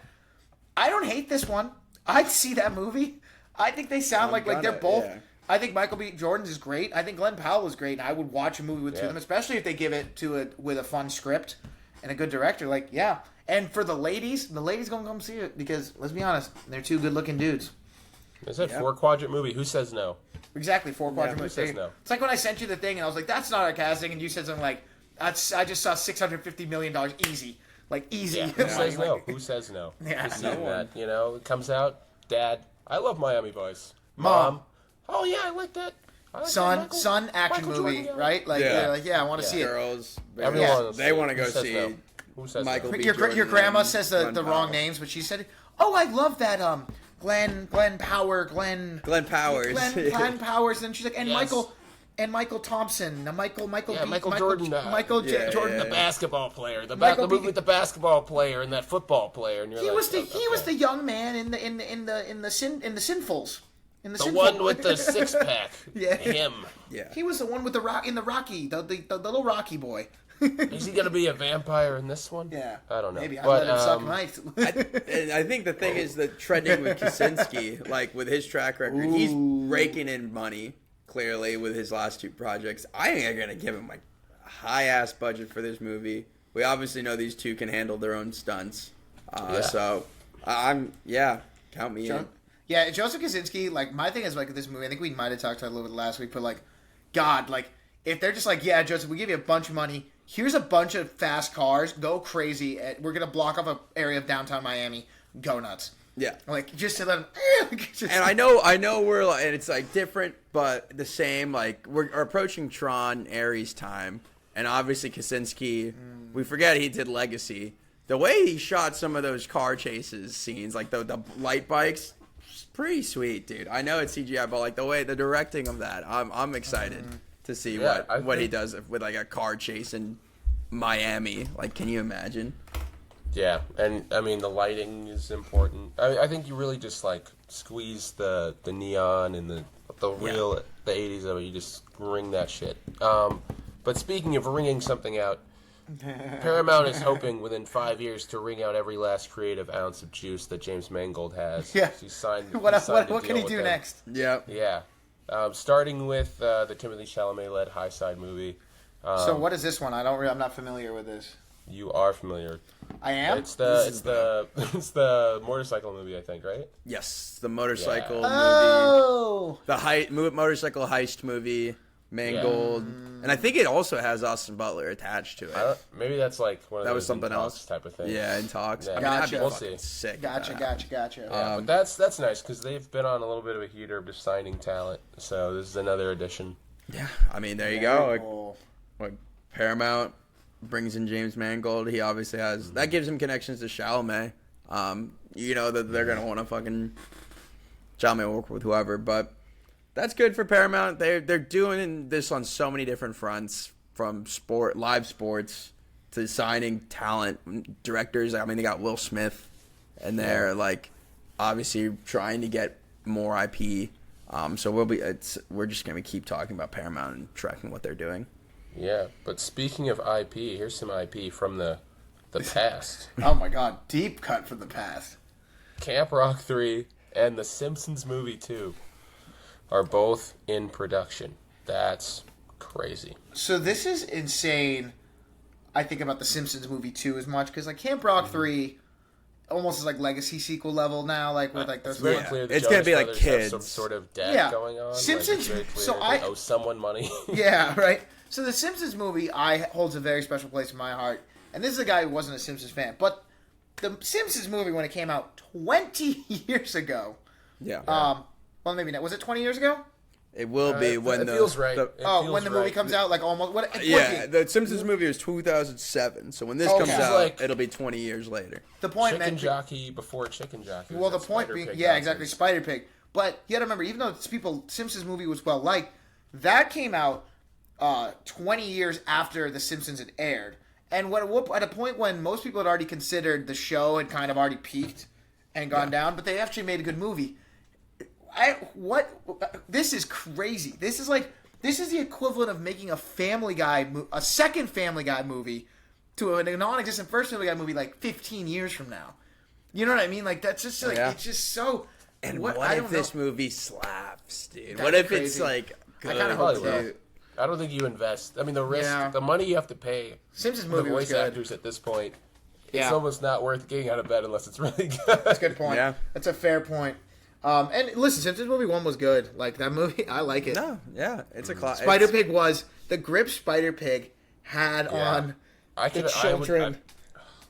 I don't hate this one. I'd see that movie. I think they sound like they're both. yeah. I think Michael B. Jordan is great. I think Glenn Powell is great. And I would watch a movie with two of them, especially if they give it with a fun script and a good director. Yeah. And for the ladies gonna come see it because let's be honest, they're two good-looking dudes. Is that four-quadrant movie? Who says no? Exactly, 4 quadrant who movies. says no? It's like when I sent you the thing and I was like, "That's not our casting," and you said something like, I just saw $650 million easy, easy. Yeah. Who says no? Who says no? Yeah. To seeing that, it comes out. Dad, I love Miami Vice. Mom. Oh yeah, I like that. I like that Son action Michael movie, Jordan, yeah. right? Yeah. I want to see it. girls. Everyone they want to Who go says see no? Who says Michael no? B. Your Jordan grandma and says Glenn the wrong Powell. names, but she said, "Oh, I love that Glenn Powers." Glenn Powers, and she's like, and Yes. Michael Thompson, Michael Jordan, Jordan. The basketball player, the Michael movie B- with the basketball player and that football player, and you're He like, was okay. the young man in the Sinfuls. In the The Sinful. one with the six pack. Yeah. Him. Yeah, He was the one with the Rocky, the little Rocky boy. Is he gonna be a vampire in this one? Yeah. I don't know. Maybe I But, let him suck um, nice. and I think the thing is that trending with Kaczynski, with his track record, he's raking in money clearly with his last two projects. I think they're gonna give him a high ass budget for this movie. We obviously know these two can handle their own stunts, so count me in. Yeah, Joseph Kaczynski, my thing is, this movie, I think we might have talked about it a little bit last week, but, God, if they're just yeah, Joseph, we give you a bunch of money, here's a bunch of fast cars, go crazy, we're going to block off an area of downtown Miami, go nuts. Yeah. Just to let them... And I know we're and it's different, but the same. We're approaching Tron Ares time, and obviously Kaczynski. We forget he did Legacy. The way he shot some of those car chases scenes, the light bikes, pretty sweet, dude. I know it's CGI, but the directing of that, I'm excited to see what he does with a car chase in Miami. Can you imagine? Yeah, and I mean the lighting is important. I think you really just squeeze the neon and the real the 80s of it. You just wring that shit. But speaking of wringing something out, Paramount is hoping within 5 years to wring out every last creative ounce of juice that James Mangold has. Yeah. He signed. What a can he deal do with them. next? Yeah. Yeah, starting with the Timothy Chalamet-led High Side movie. So what is this one? I'm not familiar with this. You are familiar. I am? It's the motorcycle movie, I think, right? Yes, the motorcycle movie, Oh! the motorcycle heist movie. Mangold, and I think it also has Austin Butler attached to it. Maybe that's like one of That those was something in talks else type of thing. Yeah, in talks. Yeah. I mean, that'd Gotcha. be We'll fucking see. sick. if Gotcha, that gotcha, gotcha. Yeah, but that's nice because they've been on a little bit of a heater of just signing talent. So this is another addition. Yeah, I mean, there you go. Cool. Like Paramount brings in James Mangold. He obviously has that gives him connections to Chalamet. You know that they're gonna want to fucking Chalamet work with whoever, but that's good for Paramount. They're doing this on so many different fronts, from live sports to signing talent, directors. I mean, they got Will Smith, and they're like obviously trying to get more IP. So we're just gonna keep talking about Paramount and tracking what they're doing. Yeah, but speaking of IP, here's some IP from the past. Oh my god, deep cut from the past. Camp Rock 3 and The Simpsons movie 2 are both in production. That's crazy. So this is insane. I think about the Simpsons movie 2 as much because like Camp Rock 3 almost is like legacy sequel level now, like with like those. It's very clear the It's gonna Jonas be like Brothers have kids. some sort of debt Yeah. going on. Simpsons- Like, it's very so clear I- they owe someone money. Yeah, right. So the Simpsons movie holds a very special place in my heart, and this is a guy who wasn't a Simpsons fan, but the Simpsons movie when it came out 20 years ago. Yeah. Well, maybe not. Was it 20 years ago? It will be when it the feels right. It Oh, feels when the movie right. comes out, like almost. What? it Yeah, would be. the Simpsons movie was 2007. So when this Okay. comes It's out, like- it'll be 20 years later. The point, Chicken man. Jockey before Chicken Jockey. Well, the was that point Spider being, Pig yeah, exactly, nonsense. Spider Pig. But you got to remember, even though Simpsons movie was well liked, that came out 20 years after The Simpsons had aired, and at a point when most people had already considered the show had kind of already peaked and gone down, but they actually made a good movie. This is crazy. This is the equivalent of making a second Family Guy movie to a non-existent first Family Guy movie like 15 years from now. You know what I mean? Like that's just like Yeah. it's just so. And what what I if don't this know. movie slaps, dude? That'd What be if it's crazy. like good? I kinda hope Probably so. will. I don't think you invest. I mean, the risk, Yeah. the money you have to pay Simpsons the movie was voice good. actors at this point, Yeah. it's almost not worth getting out of bed unless it's really good. That's a good point. Yeah. That's a fair point. And listen, Simpsons movie 1 was good. Like that movie, I like it. No, yeah, it's a class. Spider Pig was the grip Spider Pig had on I the could. children.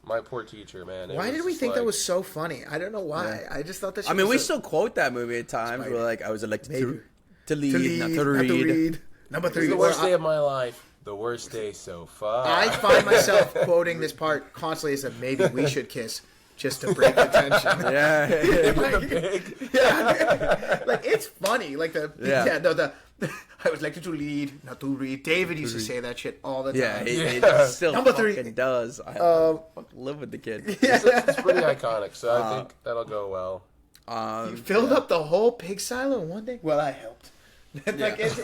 My poor teacher, man. It Why was did we just think that like- was so funny? I don't know why. I just thought that. I shit mean, was we a- still quote that movie at times. Spider. We're like, I was elected Maybe. to lead, not to read. Number It 3. was the or worst I- day of my life. The worst day so far. I find myself quoting this part constantly as a maybe we should kiss just to break the tension. Yeah, Like it's funny. Like Yeah. the I was elected to lead, not to read. David used to say that shit all the time. yeah, he Yeah. still Number 3. fucking does. I fucking live with the kid. It's pretty iconic, so I think that'll go well. Filled up the whole pig silo in one day. Well, I helped. Like it's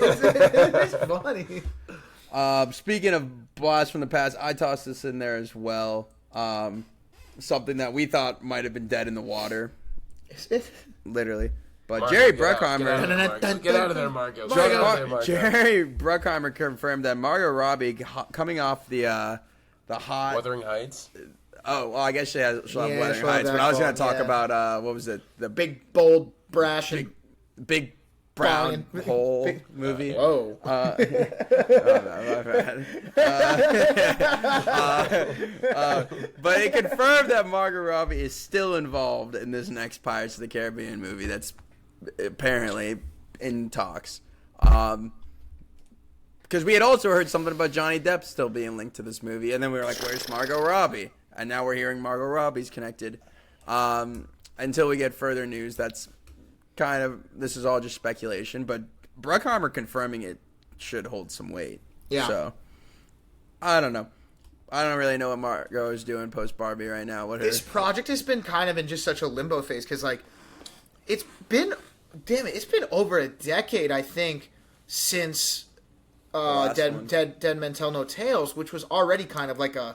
funny. Speaking of blast from the past, I tossed this in there as well. Something that we thought might have been dead in the water, literally. But Margo, Jerry get out- Bruckheimer, Get out of there, Margo. Get out of there, Margo. Jerry Bruckheimer confirmed that Margot Robbie, coming off the hot. Wuthering Heights. Oh, well, I guess she'll have Yeah, Wuthering she'll have Heights. that But I was going called, to talk yeah. about what was it? The Big, bold, brash, and big brown Brian. hole Big- movie. whoa. Oh, no, my bad. But it confirmed that Margot Robbie is still involved in this next Pirates of the Caribbean movie that's apparently in talks. Because we had also heard something about Johnny Depp still being linked to this movie, and then we were like, where's Margot Robbie? And now we're hearing Margot Robbie's connected. Until we get further news, that's kind of, this is all just speculation, but Bruckheimer confirming it should hold some weight. Yeah. So, I don't know. I don't really know what Margot is doing post Barbie right now. What her, This project has been kind of in just such a limbo phase because, like, it's been over a decade, I think, since last one. Dead Men Tell No Tales, which was already kind of like a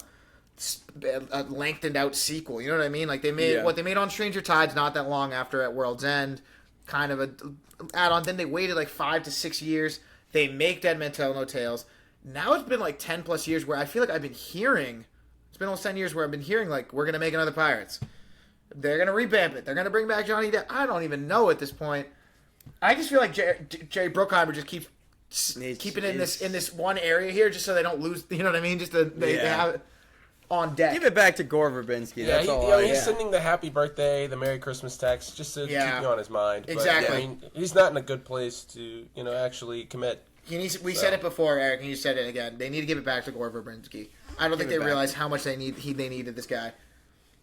lengthened out sequel. You know what I mean? Like they made what they made on Stranger Tides not that long after At World's End, kind of a add on. Then they waited like 5 to 6 years. They make Dead Men Tell No Tales. Now it's been like 10 plus years where I feel like I've been hearing. It's been almost 10 years where I've been hearing like we're gonna make another Pirates. They're gonna revamp it. They're gonna bring back Johnny Depp. I don't even know at this point. I just feel like Jerry Bruckheimer just keeps keep it in this one area here, just so they don't lose. You know what I mean? Just they have it on deck. Give it back to Gore Verbinski. Yeah, That's all. he's sending the happy birthday, the Merry Christmas text, just to keep you on his mind. But, Exactly. I mean, he's not in a good place to, actually commit. We said it before, Eric, and you said it again. They need to give it back to Gore Verbinski. I don't think they realize how much they needed this guy.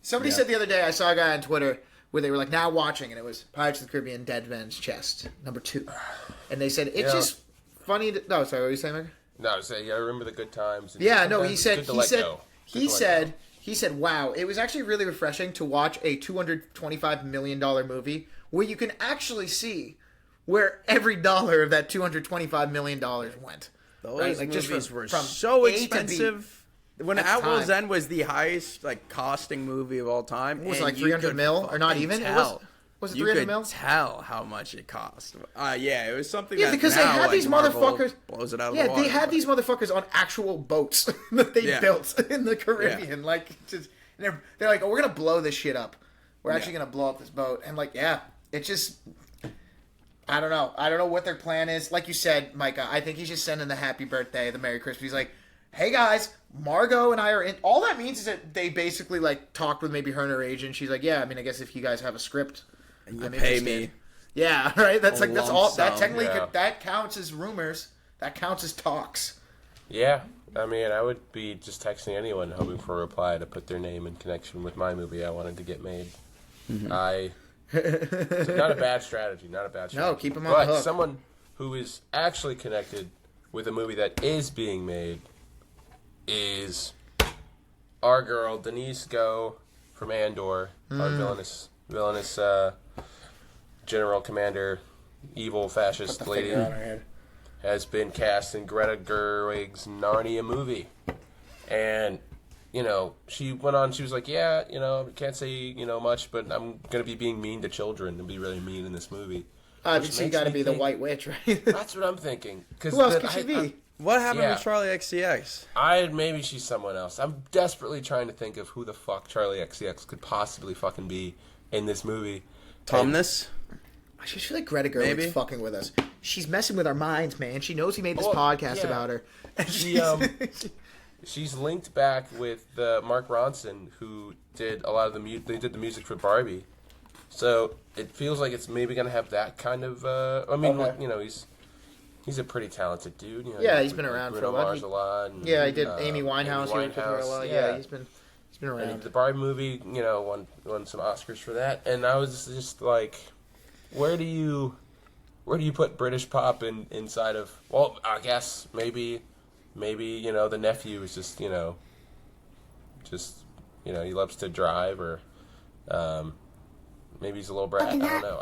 Somebody said the other day, I saw a guy on Twitter where they were like, now watching, and it was Pirates of the Caribbean Dead Man's Chest, number 2. And they said, it's just funny to... No, sorry, what were you saying, Mike? No, I was saying, I remember the good times. Yeah, no, he said, He said, wow, it was actually really refreshing to watch a $225 million movie where you can actually see where every dollar of that $225 million went. Those movies were so expensive. When At Will's End was the highest costing movie of all time, it was like 300 mil or not even. Was it 300 mil? You could tell how much it cost. Yeah, it was something. Yeah, that because now, they had these Marvel motherfuckers. Blows it out of the water, they had these motherfuckers on actual boats that they built in the Caribbean. Yeah. They're like, oh, we're gonna blow this shit up. We're actually gonna blow up this boat, and it's just. I don't know. I don't know what their plan is. Like you said, Micah, I think he's just sending the happy birthday, the Merry Christmas. He's like, hey guys, Margot and I are in. All that means is that they basically talked with maybe her and her agent. She's like, yeah, I mean, I guess if you guys have a script, and you pay me. Yeah, right. That's all. Sum. That technically that counts as rumors. That counts as talks. Yeah, I mean, I would be just texting anyone hoping for a reply to put their name in connection with my movie I wanted to get made. Mm-hmm. It's not a bad strategy. Not a bad strategy. No, keep them on the hook. But someone who is actually connected with a movie that is being made is our girl Denise Go from Andor, our villainous general commander, evil fascist lady, has been cast in Greta Gerwig's Narnia movie, and. She went on, she was like, yeah, I can't say, much, but I'm going to be being mean to children and be really mean in this movie. Obviously, got to be the White Witch, right? That's what I'm thinking. Who else could she be? What happened with Charlie XCX? Maybe she's someone else. I'm desperately trying to think of who the fuck Charlie XCX could possibly fucking be in this movie. Tomness? I just feel like Greta Gerwig's fucking with us. She's messing with our minds, man. She knows he made this podcast about her. She's linked back with Mark Ronson, who did a lot of they did the music for Barbie. So it feels like it's maybe going to have that kind of. He's a pretty talented dude. He's been around for a while. Mars a lot. And, he did Amy Winehouse. He worked with her a lot. Yeah, he's been around. And the Barbie movie, won some Oscars for that. And I was just like, where do you put British pop inside of? Well, I guess maybe the nephew is just he loves to drive, or maybe he's a little brat. I don't know.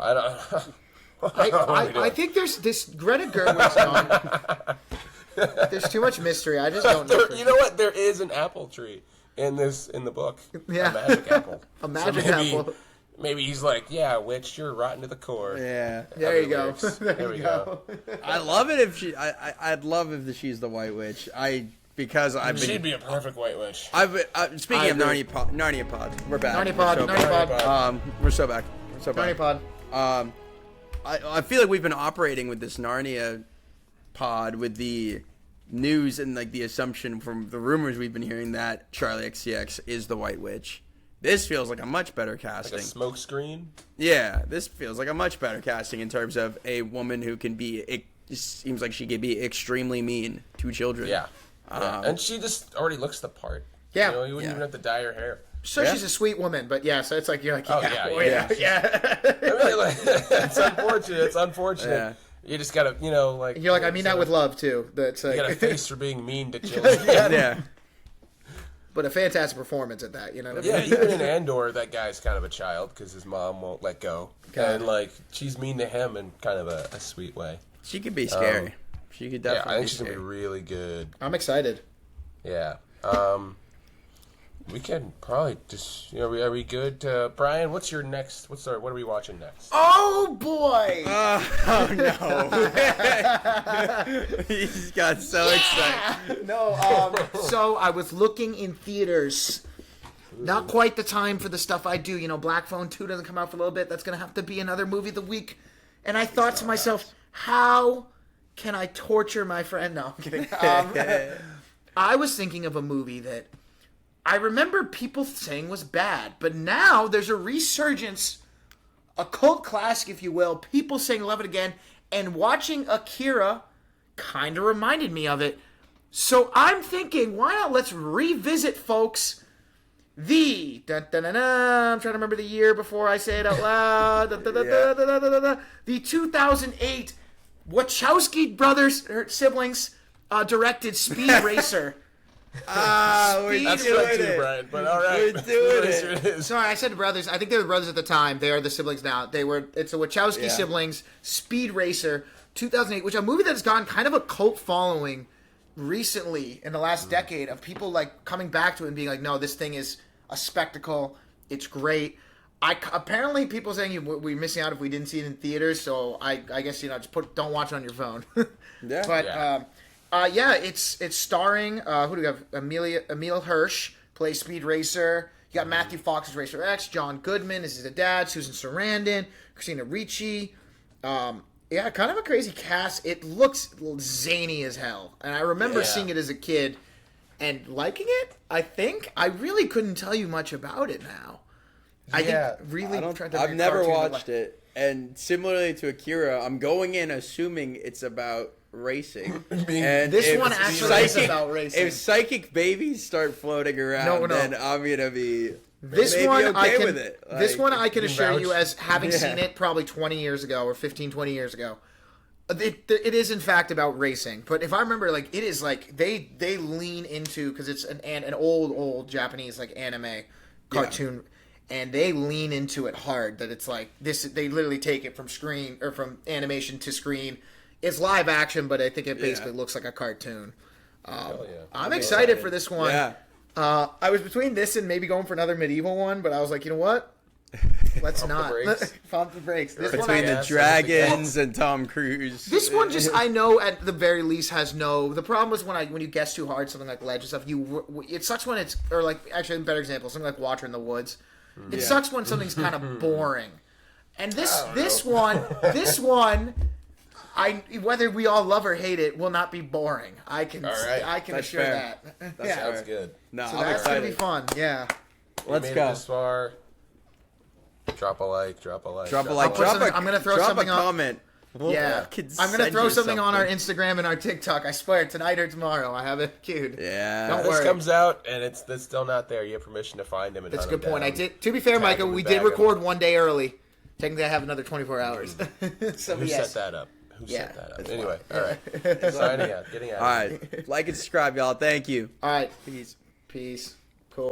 I think there's this Greta Gerwig's on. There's too much mystery. I just don't know. You know what? There is an apple tree in the book. Yeah, a magic apple. A magic apple. Maybe he's like, yeah, witch, you're rotten to the core. Yeah. There you go. There we go. I love it if she. I'd love if she's the White Witch. She'd be a perfect White Witch. Speaking of Narnia Pod, we're back. Narnia Pod. We're so back. Narnia Pod. I feel like we've been operating with this Narnia Pod with the news and the assumption from the rumors we've been hearing that Charlie XCX is the White Witch. This feels like a much better casting. Like a smoke screen? Yeah, this feels like a much better casting in terms of a woman who can be. It seems like she could be extremely mean to children. Yeah. And she just already looks the part. Yeah. You wouldn't even have to dye her hair. So she's a sweet woman, but so it's like you're like, yeah. It's unfortunate. Yeah. You just gotta, You're like, I mean that with love too. That's you got a face for being mean to children. Yeah. But a fantastic performance at that, Yeah, even in Andor, that guy's kind of a child because his mom won't let go. And, she's mean to him in kind of a sweet way. She could be scary. She could definitely I think she's going to be really good. I'm excited. Yeah. We can probably just, are we good? Brian, what's your next, what are we watching next? Oh, boy! Oh, no. He's got so excited. No, so I was looking in theaters. Not quite the time for the stuff I do. Black Phone 2 doesn't come out for a little bit. That's going to have to be another movie of the week. And I thought to myself, how can I torture my friend? No, I'm kidding. I was thinking of a movie that I remember people saying was bad, but now there's a resurgence, a cult classic, if you will. People saying love it again, and watching Akira kind of reminded me of it. So I'm thinking, why not let's revisit, folks, I'm trying to remember the year before I say it out loud. The 2008 Wachowski brothers, or siblings, directed Speed Racer. We're That's doing right too, it. Brian. But all right, We're doing Racer it. is. Sorry, I said brothers. I think they were brothers at the time. They are the siblings now. It's a Wachowski siblings, Speed Racer, 2008, which is a movie that's gotten kind of a cult following recently in the last decade of people like coming back to it and being like, no, this thing is a spectacle. It's great. Apparently people saying we're missing out if we didn't see it in theaters. So I guess just don't watch it on your phone. Yeah. But it's starring who do we have? Emile Hirsch plays Speed Racer. You got Matthew Fox as Racer X. John Goodman is the dad. Susan Sarandon, Christina Ricci. Kind of a crazy cast. It looks zany as hell, and I remember seeing it as a kid and liking it. I think I really couldn't tell you much about it now. I've never watched it, and similarly to Akira, I'm going in assuming it's about racing. And this one actually is about racing. If psychic babies start floating around, then I'm gonna be maybe okay with it. This one I can assure you, as having Yeah. seen it probably 20 years ago or 15, 20 years ago. It is in fact about racing, but if I remember, like it is like they lean into, because it's an old Japanese like anime cartoon, and they lean into it hard. That it's like this, they literally take it from screen or from animation to screen. It's live action, but I think it basically looks like a cartoon. I'm excited for this one. Yeah. I was between this and maybe going for another medieval one, but I was like, you know what? Let's not. Pump the brakes. This one, Between the dragons and Tom Cruise. this one just, I know at the very least has no. The problem was when you guess too hard, something like Ledge and stuff. It sucks when it's, or like actually a better example, something like Watcher in the Woods. It sucks when something's kind of boring. And this one, whether we all love or hate it, will not be boring. I can That's assure fair. that. That sounds good. No, So I'm that's gonna be excited. fun. Yeah. Let's Made go. it this far. Drop a like. Drop a like. put Drop something- a. I'm gonna throw drop something a on- comment. We'll Yeah, I'm gonna send throw you something on our Instagram and our TikTok. I swear, tonight or tomorrow. I have it queued. Yeah. Don't This worry. comes out and it's still not there. You have permission to find him. And That's a hunt good him point. down. I did. To be fair, Tag Micah, him we and did bag him. record one day early. Technically, I have another 24 hours. So Who yes. set that up? Who Yeah. set that up? Anyway, all right. Signing out. Getting out. All right. Like and subscribe, y'all. Thank you. All right. Peace. Peace. Cool.